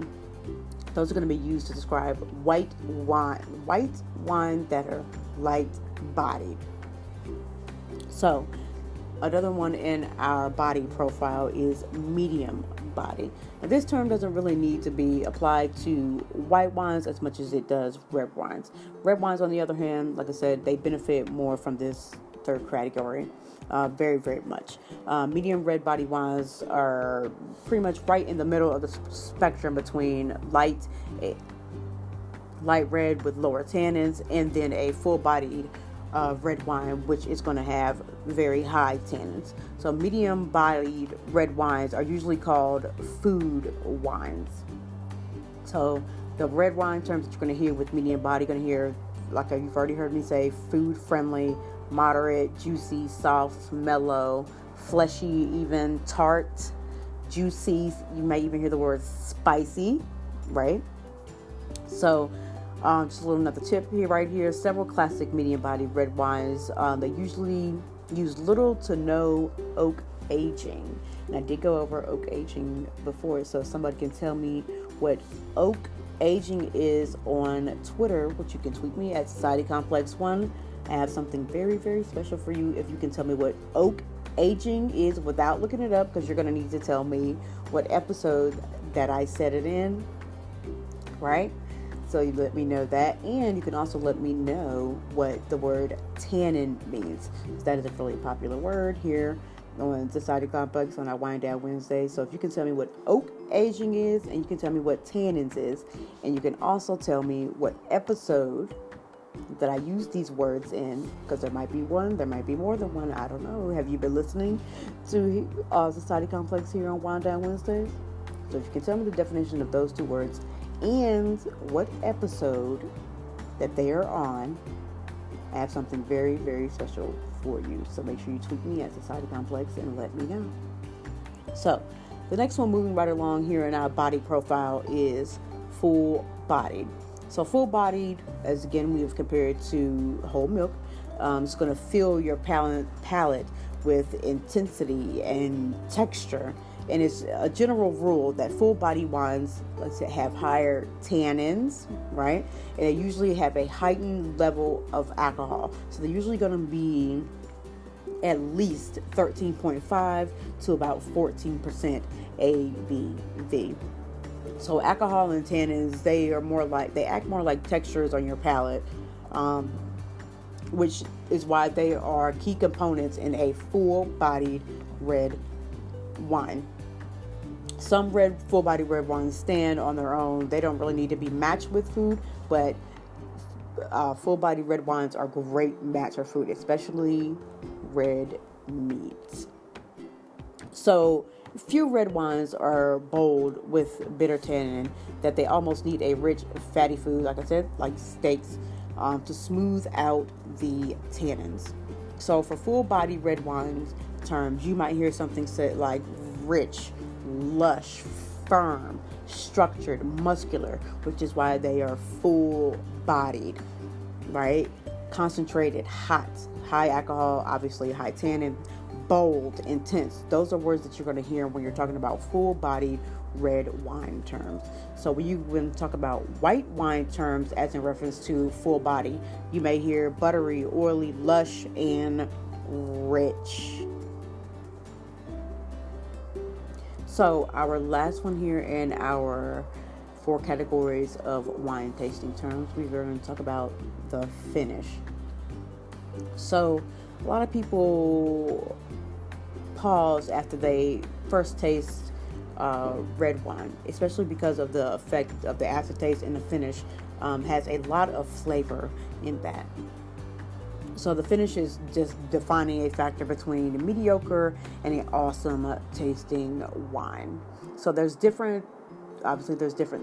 Those are going to be used to describe white wine that are light-bodied. So, another one in our body profile is medium body. Now, this term doesn't really need to be applied to white wines as much as it does red wines. Red wines, on the other hand, like I said, they benefit more from this third category. Very, very much. Medium red body wines are pretty much right in the middle of the spectrum between light red with lower tannins, and then a full-bodied red wine, which is going to have very high tannins. So medium-bodied red wines are usually called food wines. So the red wine terms that you're going to hear with medium body, you're going to hear, like you've already heard me say, food-friendly, moderate, juicy, soft, mellow, fleshy, even tart, juicy. You may even hear the word spicy, right? So just a little another tip here, right here. Several classic medium-bodied red wines, they usually use little to no oak aging. And I did go over oak aging before, so if somebody can tell me what oak aging is on Twitter, which you can tweet me at Society Complex 1. I have something very, very special for you if you can tell me what oak aging is without looking it up, because you're going to need to tell me what episode that I said it in, right? So you let me know that, and you can also let me know what the word tannin means. That is a really popular word here on Society Complex on our Wind Down Wednesday. So if you can tell me what oak aging is, and you can tell me what tannins is, and you can also tell me what episode that I use these words in, because there might be one, there might be more than one, I don't know. Have you been listening to Society Complex here on Wind Down Wednesdays? So if you can tell me the definition of those two words and what episode that they are on, I have something very, very special for you. So make sure you tweet me at Society Complex and let me know. So the next one, moving right along here in our body profile, is full-bodied. So full-bodied, as again we have compared to whole milk, it's going to fill your palate with intensity and texture. And it's a general rule that full-body wines, let's say, have higher tannins, right? And they usually have a heightened level of alcohol. So they're usually going to be at least 13.5 to about 14% ABV. So alcohol and tannins, they act more like textures on your palate, which is why they are key components in a full-bodied red wine. Some full-bodied red wines stand on their own. They don't really need to be matched with food, but full-bodied red wines are great match for food, especially red meats. So few red wines are bold with bitter tannin that they almost need a rich fatty food, like I said, like steaks, to smooth out the tannins. So for full-bodied red wines terms, you might hear something said like rich, lush, firm, structured, muscular, which is why they are full-bodied, right? Concentrated, hot, high alcohol, obviously high tannin, bold, intense. Those are words that you're going to hear when you're talking about full-bodied red wine terms. So when you talk about white wine terms, as in reference to full body, you may hear buttery, oily, lush, and rich. So our last one here in our 4 categories of wine tasting terms, we're going to talk about the finish. So a lot of people pause after they first taste red wine, especially because of the effect of the aftertaste, and the finish has a lot of flavor in that. So the finish is just defining a factor between mediocre and an awesome tasting wine. So there's different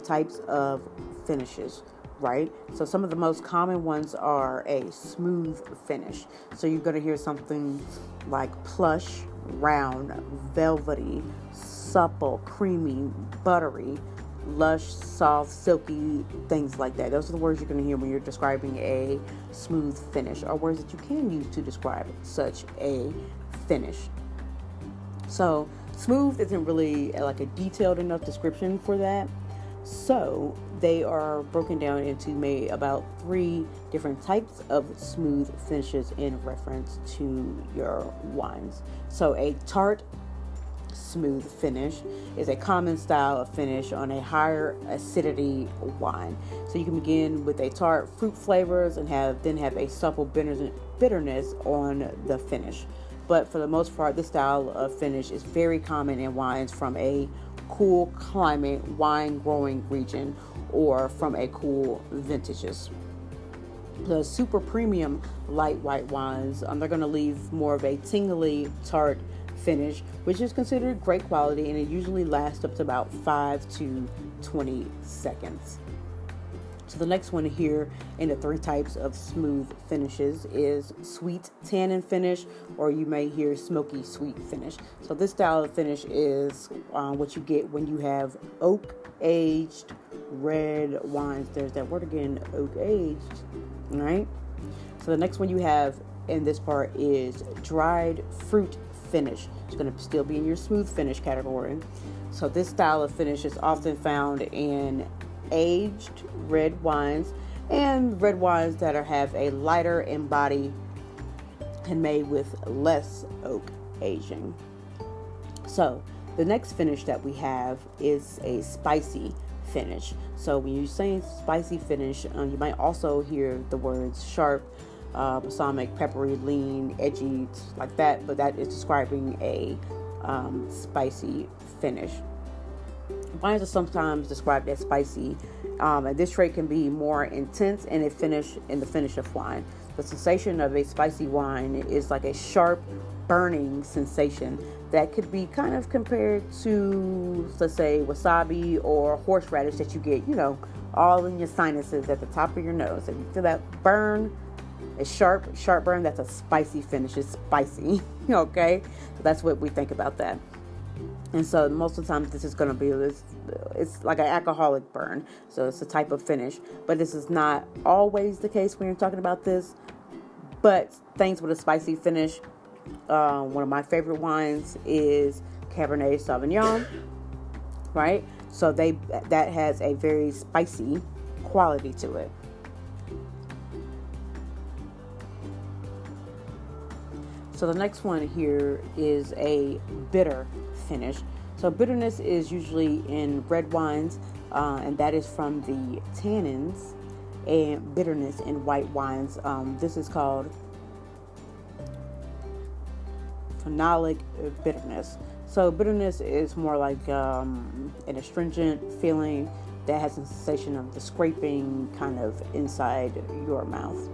types of finishes, right? So some of the most common ones are a smooth finish. So you're going to hear something like plush, round, velvety, supple, creamy, buttery, lush, soft, silky, things like that. Those are the words you're going to hear when you're describing a smooth finish, or words that you can use to describe such a finish. So smooth isn't really like a detailed enough description for that. So they are broken down into maybe about 3 different types of smooth finishes in reference to your wines. So a tart smooth finish is a common style of finish on a higher acidity wine. So you can begin with a tart fruit flavors and have a supple bitterness on the finish. But for the most part, this style of finish is very common in wines from a cool climate, wine growing region, or from a cool vintages. The super premium light white wines, they're going to leave more of a tingly tart finish, which is considered great quality, and it usually lasts up to about 5 to 20 seconds. So the next one here in the 3 types of smooth finishes is sweet tannin finish, or you may hear smoky sweet finish. So this style of finish is what you get when you have oak aged red wines. There's that word again, oak aged, right? So the next one you have in this part is dried fruit finish. It's going to still be in your smooth finish category. So this style of finish is often found in aged red wines and red wines that have a lighter in body and made with less oak aging. So the next finish that we have is a spicy finish. So when you're saying spicy finish, you might also hear the words sharp, balsamic, peppery, lean, edgy, like that, but that is describing a spicy finish. Wines are sometimes described as spicy, and this trait can be more intense in the finish of wine. The sensation of a spicy wine is like a sharp, burning sensation that could be kind of compared to, let's say, wasabi or horseradish that you get, all in your sinuses at the top of your nose. If you feel that burn, a sharp burn, that's a spicy finish. It's spicy, okay? So that's what we think about that. And so most of the time, this is going to be it's like an alcoholic burn. So it's a type of finish. But this is not always the case when you're talking about this. But things with a spicy finish, one of my favorite wines is Cabernet Sauvignon, right? So that has a very spicy quality to it. So the next one here is a bitter finish. So bitterness is usually in red wines, and that is from the tannins, and bitterness in white wines. This is called phenolic bitterness. So bitterness is more like an astringent feeling that has a sensation of the scraping kind of inside your mouth.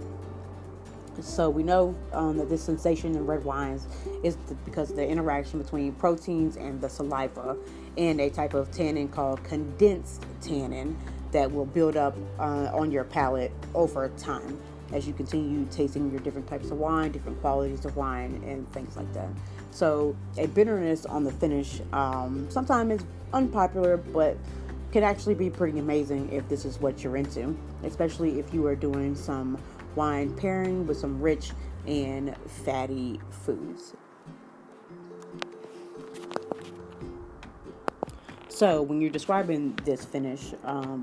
So we know that this sensation in red wines is because of the interaction between proteins and the saliva and a type of tannin called condensed tannin that will build up on your palate over time as you continue tasting your different types of wine, different qualities of wine, and things like that. So a bitterness on the finish sometimes is unpopular, but can actually be pretty amazing if this is what you're into, especially if you are doing some wine pairing with some rich and fatty foods. So when you're describing this finish,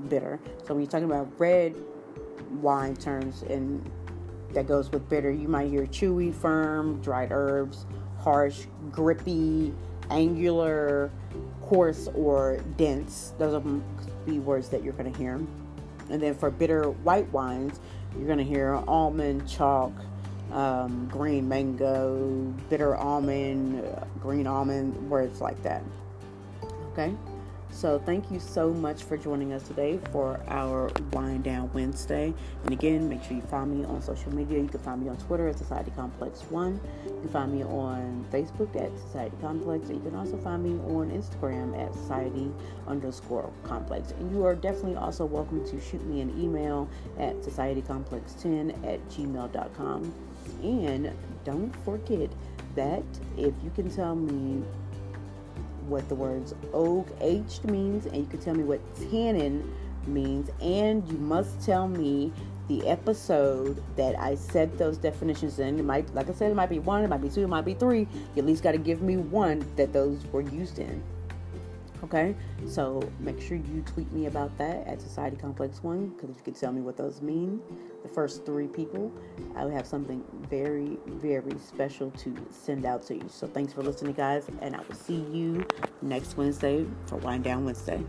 bitter, so when you're talking about red wine terms and that goes with bitter, you might hear chewy, firm, dried herbs, harsh, grippy, angular, coarse, or dense. Those are the words that you're going to hear. And then for bitter white wines, you're going to hear almond, chalk, green mango, bitter almond, green almond, words like that. Okay? So thank you so much for joining us today for our Wind Down Wednesday. And again, make sure you find me on social media. You can find me on Twitter at Society Complex 1. You can find me on Facebook at Society Complex. And you can also find me on Instagram at Society_Complex. And you are definitely also welcome to shoot me an email at societycomplex10@gmail.com. And don't forget that if you can tell me what the words OH means, and you can tell me what tannin means, and you must tell me the episode that I said those definitions in. It might, like I said, it might be 1, it might be 2, it might be 3. You at least got to give me one that those were used in. Okay, so make sure you tweet me about that at Society Complex 1, because if you could tell me what those mean, the first 3 people, I would have something very, very special to send out to you. So thanks for listening, guys, and I will see you next Wednesday for Wind Down Wednesday.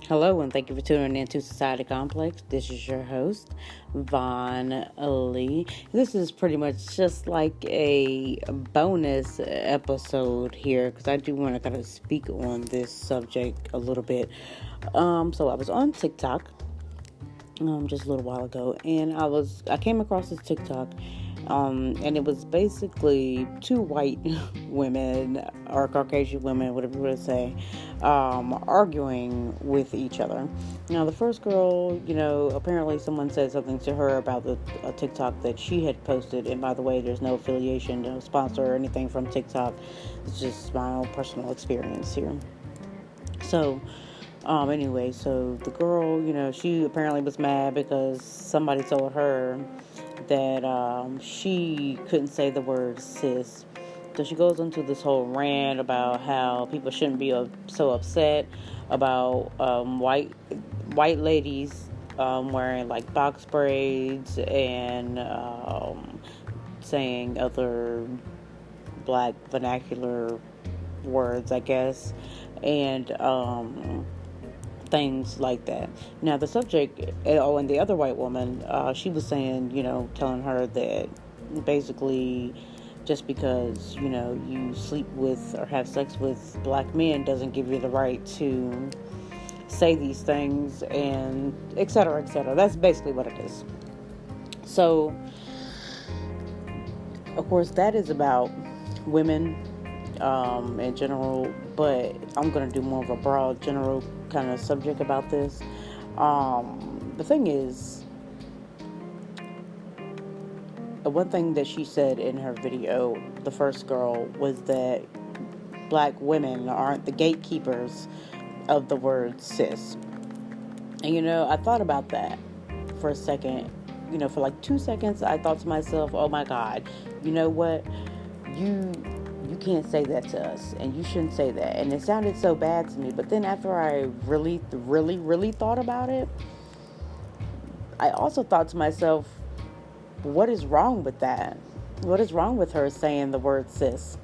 Hello, and thank you for tuning in to Society Complex. This is your host, Von Lee. This is pretty much just like a bonus episode here, because I do want to kind of speak on this subject a little bit. So I was on TikTok just a little while ago, and I came across this TikTok, and it was basically 2 white women, or Caucasian women, whatever you want to say, arguing with each other. Now, the first girl, apparently someone said something to her about a TikTok that she had posted, and by the way, there's no affiliation, no sponsor or anything from TikTok. It's just my own personal experience here. So, anyway, so the girl, she apparently was mad because somebody told her that she couldn't say the word cis. So she goes into this whole rant about how people shouldn't be so upset about white ladies wearing like box braids and saying other black vernacular words, I guess, and things like that. Now, the subject, and the other white woman, she was saying, telling her that basically just because, you sleep with or have sex with black men doesn't give you the right to say these things, and et cetera, et cetera. That's basically what it is. So, of course, that is about women in general, but I'm going to do more of a broad, general kind of subject about this. The thing is, one thing that she said in her video, the first girl, was that black women aren't the gatekeepers of the word cis. And, I thought about that for a second. For like 2 seconds, I thought to myself, oh my God, you know what? You can't say that to us, and you shouldn't say that. And it sounded so bad to me. But then after I really, really, really thought about it, I also thought to myself, what is wrong with that? What is wrong with her saying the word cis?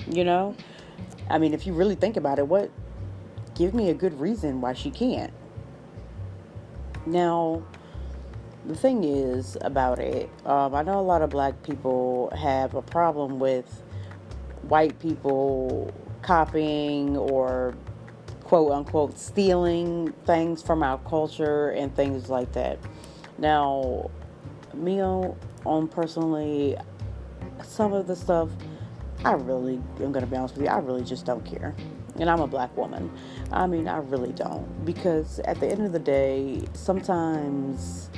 I mean, if you really think about it, give me a good reason why she can't. Now, the thing is about it, I know a lot of black people have a problem with white people copying or quote unquote stealing things from our culture and things like that. Now, me on personally, some of the stuff, I'm going to be honest with you, I really just don't care. And I'm a black woman. I mean, I really don't. Because at the end of the day, sometimes,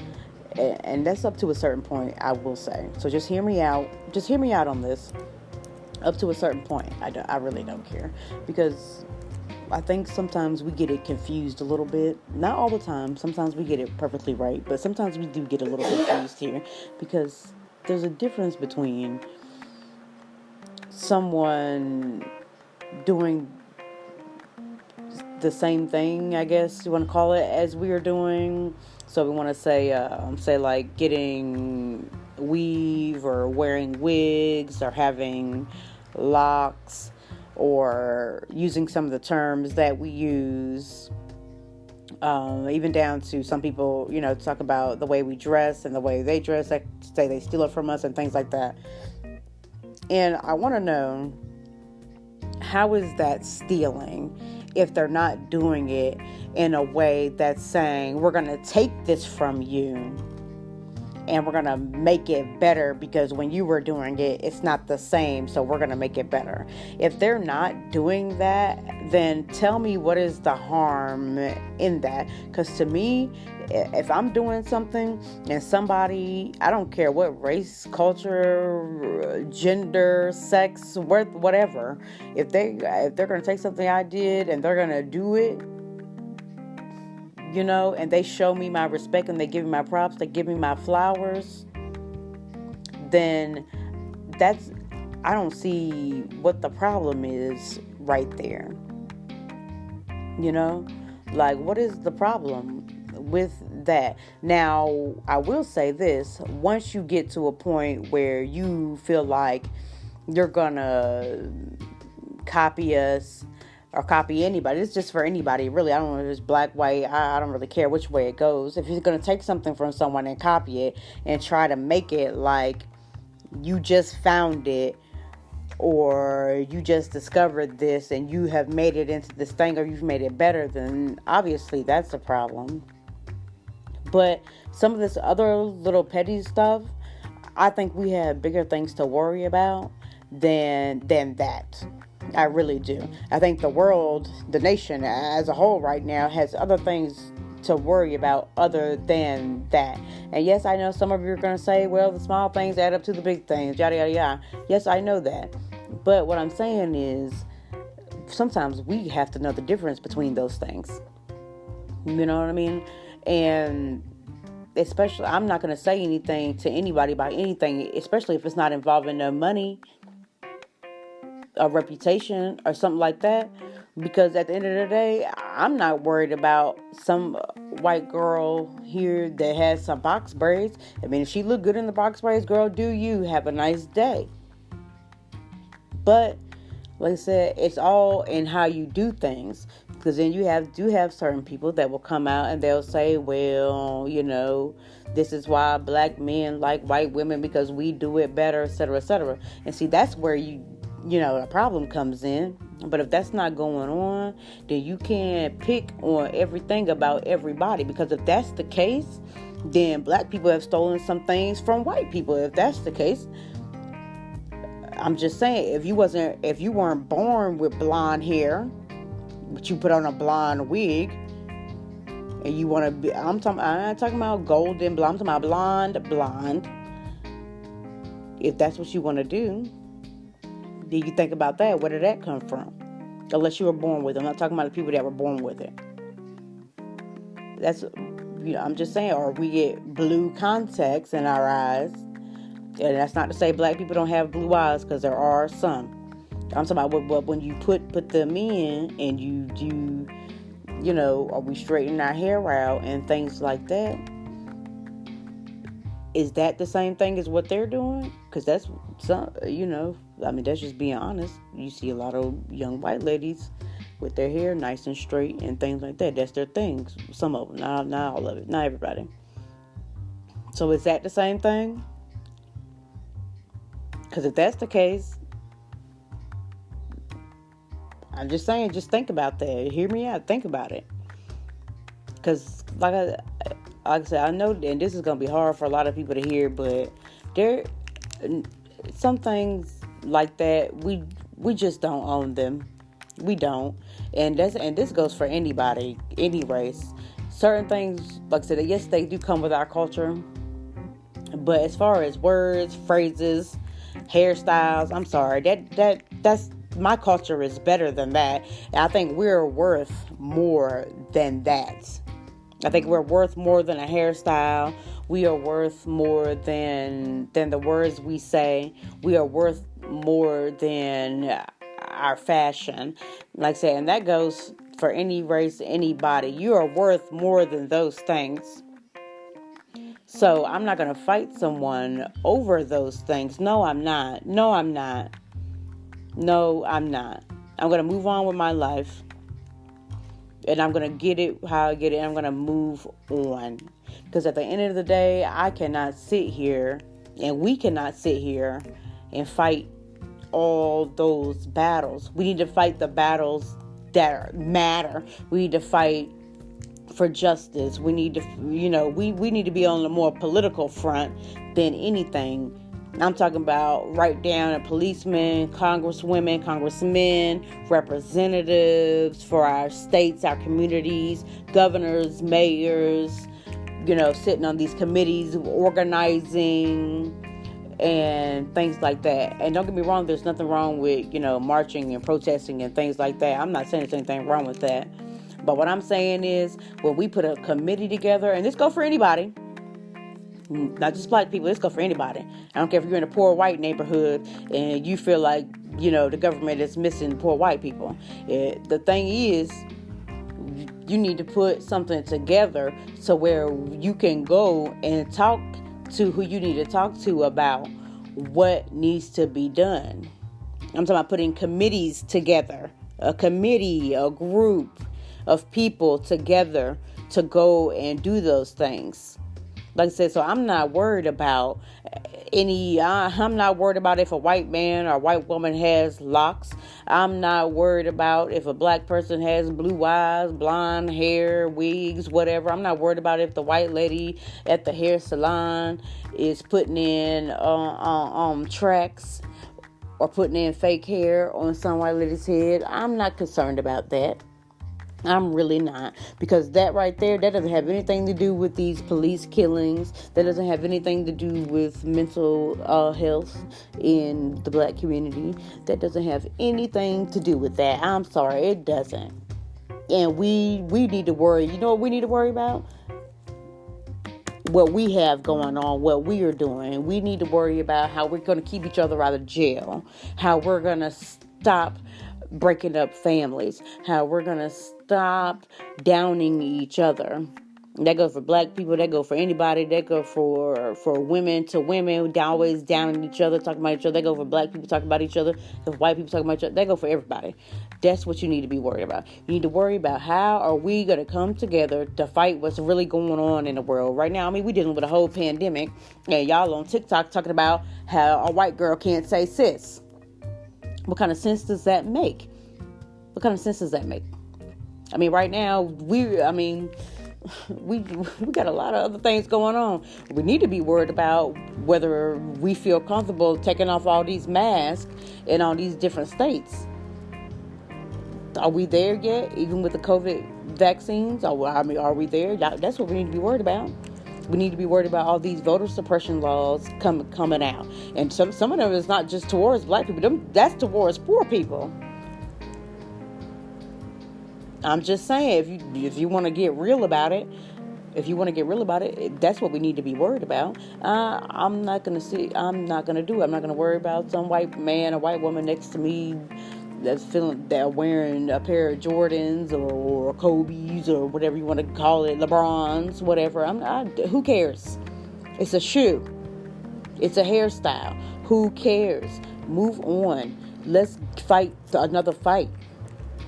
and that's up to a certain point, I will say. So just hear me out. Just hear me out on this. Up to a certain point, I really don't care. Because I think sometimes we get it confused a little bit. Not all the time. Sometimes we get it perfectly right. But sometimes we do get a little confused here. Because there's a difference between someone doing the same thing, I guess you want to call it, as we are doing. So we want to say like getting weave or wearing wigs or having locks, or using some of the terms that we use, even down to some people, talk about the way we dress and the way they dress, like say they steal it from us and things like that. And I want to know, how is that stealing if they're not doing it in a way that's saying, we're going to take this from you and we're going to make it better because when you were doing it, it's not the same, so we're going to make it better. If they're not doing that, then tell me what is the harm in that. Because to me, if I'm doing something and somebody, I don't care what race, culture, gender, sex, whatever, if they're going to take something I did and they're going to do it, and they show me my respect and they give me my props, they give me my flowers, then I don't see what the problem is right there. Like, what is the problem with that? Now, I will say this: once you get to a point where you feel like you're gonna copy us or copy anybody, it's just for anybody, really. I don't know if it's black, white, I don't really care which way it goes. If you're gonna take something from someone and copy it and try to make it like you just found it, or you just discovered this and you have made it into this thing, or you've made it better, then obviously that's a problem. But some of this other little petty stuff, I think we have bigger things to worry about than that. I really do. I think the world, the nation as a whole right now, has other things to worry about other than that. And yes, I know some of you are going to say, well, the small things add up to the big things, yada, yada, yada. Yes, I know that. But what I'm saying is, sometimes we have to know the difference between those things. You know what I mean? And especially, I'm not going to say anything to anybody about anything, especially if it's not involving no money, a reputation, or something like that. Because at the end of the day, I'm not worried about some white girl here that has some box braids. I mean, if she look good in the box braids, girl, do you have a nice day. But like I said, it's all in how you do things. Because then you do have certain people that will come out and they'll say, well, this is why black men like white women, because we do it better, etc., etc. And see, that's where the problem comes in. But if that's not going on, then you can't pick on everything about everybody. Because if that's the case, then black people have stolen some things from white people. If that's the case, I'm just saying, if you weren't born with blonde hair, but you put on a blonde wig, and you want to be, I'm not talking about golden blonde, I'm talking about blonde. If that's what you want to do, then you think about that. Where did that come from? Unless you were born with it. I'm not talking about the people that were born with it. That's, I'm just saying, or we get blue contacts in our eyes. And that's not to say black people don't have blue eyes, because there are some. I'm talking about when you put them in and you are we straightening our hair out and things like that? Is that the same thing as what they're doing? Because that's some, that's just being honest. You see a lot of young white ladies with their hair nice and straight and things like that. That's their things. Some of them, not all of it, not everybody. So is that the same thing? Because if that's the case, I'm just saying, just think about that. Hear me out. Think about it. Because like I said, I know, and this is going to be hard for a lot of people to hear, but there, some things like that, we just don't own them. We don't. And this goes for anybody, any race. Certain things, like I said, yes, they do come with our culture. But as far as words, phrases, hairstyles, I'm sorry, that's my culture is better than that. And I think we're worth more than that. I think we're worth more than a hairstyle. We are worth more than the words we say. We are worth more than our fashion. Like I said, and that goes for any race, anybody. You are worth more than those things. So I'm not going to fight someone over those things. No, I'm not. I'm going to move on with my life. And I'm going to get it how I get it. I'm going to move on. Because at the end of the day, I cannot sit here, and we cannot sit here and fight all those battles. We need to fight the battles that matter. We need to fight for justice. We need to, we need to be on a more political front than anything. I'm talking about right down to policemen, congresswomen, congressmen, representatives for our states, our communities, governors, mayors, sitting on these committees, organizing and things like that. And don't get me wrong, there's nothing wrong with, marching and protesting and things like that. I'm not saying there's anything wrong with that. But what I'm saying is, when we put a committee together, and this go for anybody, not just black people, this go for anybody. I don't care if you're in a poor white neighborhood and you feel like, the government is missing poor white people. The thing is, you need to put something together so where you can go and talk to who you need to talk to about what needs to be done. I'm talking about putting committees together, a committee, a group of people together to go and do those things. Like I said, so I'm not worried about I'm not worried about if a white man or a white woman has locks. I'm not worried about if a black person has blue eyes, blonde hair, wigs, whatever. I'm not worried about if the white lady at the hair salon is putting in tracks or putting in fake hair on some white lady's head. I'm not concerned about that. I'm really not, because that right there, that doesn't have anything to do with these police killings. That doesn't have anything to do with mental health in the black community. That doesn't have anything to do with that. I'm sorry, it doesn't. And we need to worry. You know what we need to worry about? What we have going on, what we are doing. We need to worry about how we're going to keep each other out of jail, how we're going to stop breaking up families, how we're going to stop downing each other. That goes for black people, that goes for anybody, that goes for women to women, always downing each other, talking about each other. That goes for black people talking about each other, for white people talking about each other. That goes for everybody. That's what you need to be worried about. You need to worry about how are we going to come together to fight what's really going on in the world right now. I mean, we're dealing with a whole pandemic, and y'all on TikTok talking about how a white girl can't say sis. What kind of sense does that make? What kind of sense does that make? I mean, right now, we got a lot of other things going on. We need to be worried about whether we feel comfortable taking off all these masks in all these different states. Are we there yet? Even with the COVID vaccines? Are we there? That's what we need to be worried about. We need to be worried about all these voter suppression laws coming out. And some of them is not just towards black people. That's towards poor people. I'm just saying, if you want to get real about it, that's what we need to be worried about. I'm not going to do it. I'm not going to worry about some white man or white woman next to me they're wearing a pair of Jordans or Kobe's or whatever you want to call it, LeBrons, whatever. Who cares? It's a shoe. It's a hairstyle. Who cares? Move on. Let's fight another fight.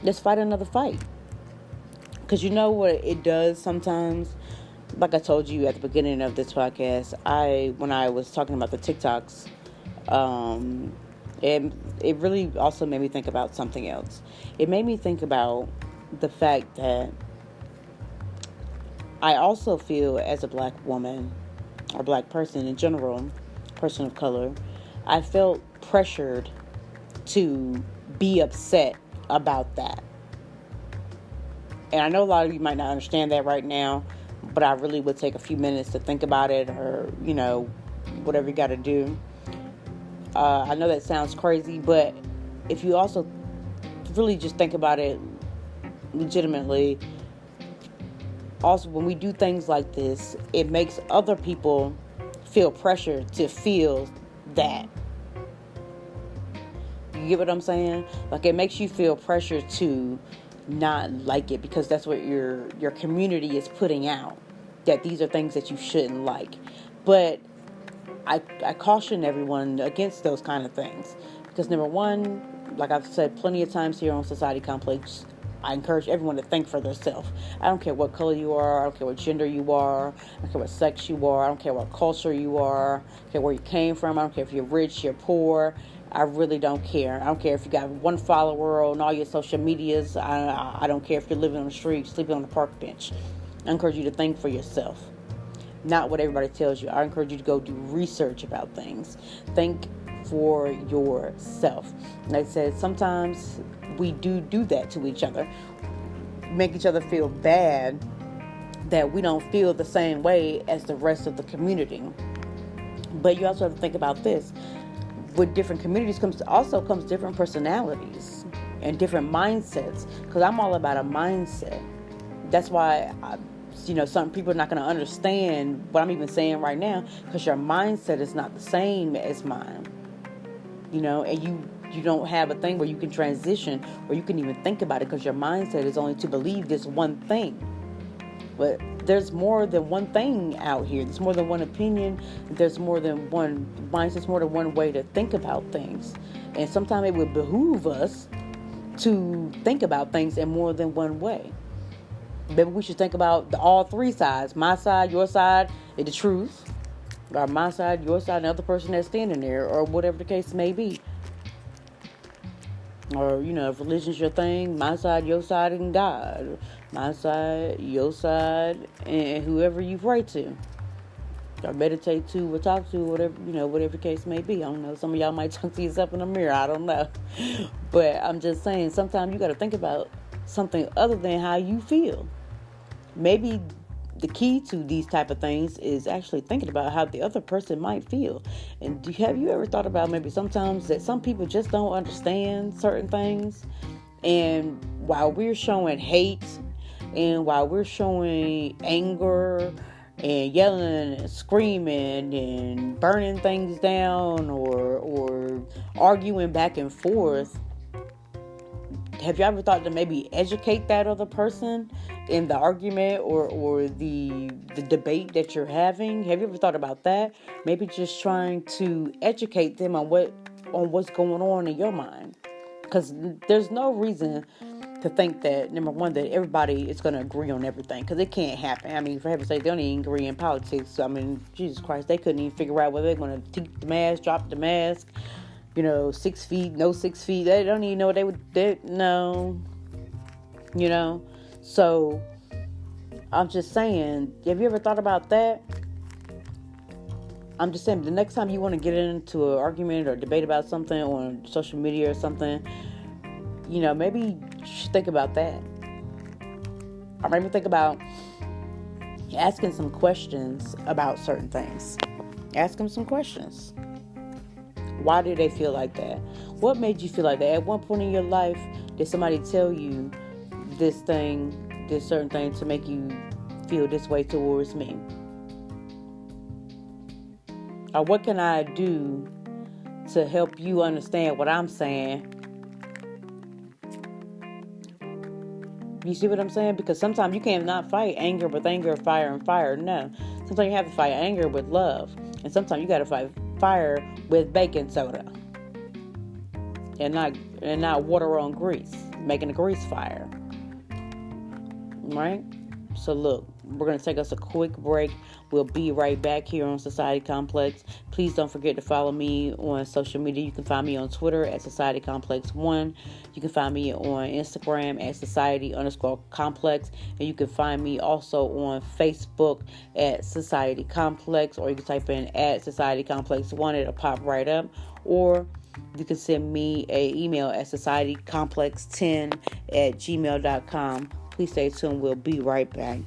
Let's fight another fight. Because you know what it does sometimes? Like I told you at the beginning of this podcast, when I was talking about the TikToks, it really also made me think about something else. It made me think about the fact that I also feel, as a black woman or black person in general, person of color, I felt pressured to be upset about that. And I know a lot of you might not understand that right now, but I really would take a few minutes to think about it, or, whatever you got to do. I know that sounds crazy, but if you also really just think about it legitimately, also when we do things like this, it makes other people feel pressure to feel that. You get what I'm saying? Like, it makes you feel pressure to not like it, because that's what your community is putting out, that these are things that you shouldn't like. But I caution everyone against those kind of things, because number one, like I've said plenty of times here on Society Complex, I encourage everyone to think for themselves. I don't care what color you are, I don't care what gender you are, I don't care what sex you are, I don't care what culture you are, I don't care where you came from, I don't care if you're rich, you're poor. I really don't care. I don't care if you got one follower on all your social medias. I don't care if you're living on the street, sleeping on the park bench. I encourage you to think for yourself, not what everybody tells you. I encourage you to go do research about things. Think for yourself. Like I said, sometimes we do that to each other. Make each other feel bad that we don't feel the same way as the rest of the community. But you also have to think about this. With different communities comes different personalities and different mindsets. Because I'm all about a mindset. That's why, some people are not going to understand what I'm even saying right now. Because your mindset is not the same as mine. And you don't have a thing where you can transition or you can even think about it, because your mindset is only to believe this one thing. But there's more than one thing out here. There's more than one opinion. There's more than one mindset. There's more than one way to think about things. And sometimes it would behoove us to think about things in more than one way. Maybe we should think about all three sides. My side, your side, and the truth. Or my side, your side, and the other person that's standing there. Or whatever the case may be. Or, if religion's your thing, my side, your side, and God. My side, your side, and whoever you pray to. Or meditate to, or talk to, whatever the case may be. I don't know. Some of y'all might talk to yourself in the mirror. I don't know. But I'm just saying, sometimes you got to think about something other than how you feel. Maybe the key to these type of things is actually thinking about how the other person might feel. And have you ever thought about maybe sometimes that some people just don't understand certain things? And while we're showing hate, and while we're showing anger and yelling and screaming and burning things down or arguing back and forth, have you ever thought to maybe educate that other person in the argument or the debate that you're having? Have you ever thought about that? Maybe just trying to educate them on what's going on in your mind. Because there's no reason to think that, number one, that everybody is going to agree on everything. Because it can't happen. I mean, for heaven's sake, they don't even agree in politics. I mean, Jesus Christ, they couldn't even figure out whether they're going to take the mask, drop the mask. 6 feet, no 6 feet. They don't even know what they would do. No. So, I'm just saying, have you ever thought about that? I'm just saying, the next time you want to get into an argument or debate about something on social media or something, maybe you should think about that. Or maybe think about asking some questions about certain things. Ask them some questions. Why do they feel like that? What made you feel like that? At one point in your life, did somebody tell you this certain thing to make you feel this way towards me? Or what can I do to help you understand what I'm saying? You see what I'm saying? Because sometimes you can't not fight anger with anger, fire and fire. No. Sometimes you have to fight anger with love. And sometimes you got to fight fire with baking soda. And not water on grease. Making a grease fire. Right? So look, we're going to take us a quick break. We'll be right back here on Society Complex. Please don't forget to follow me on social media. You can find me on Twitter at Society Complex 1. You can find me on Instagram at Society_Complex. And you can find me also on Facebook at Society Complex. Or you can type in at Society Complex 1. It'll pop right up. Or you can send me an email at societycomplex10@gmail.com. Please stay tuned. We'll be right back.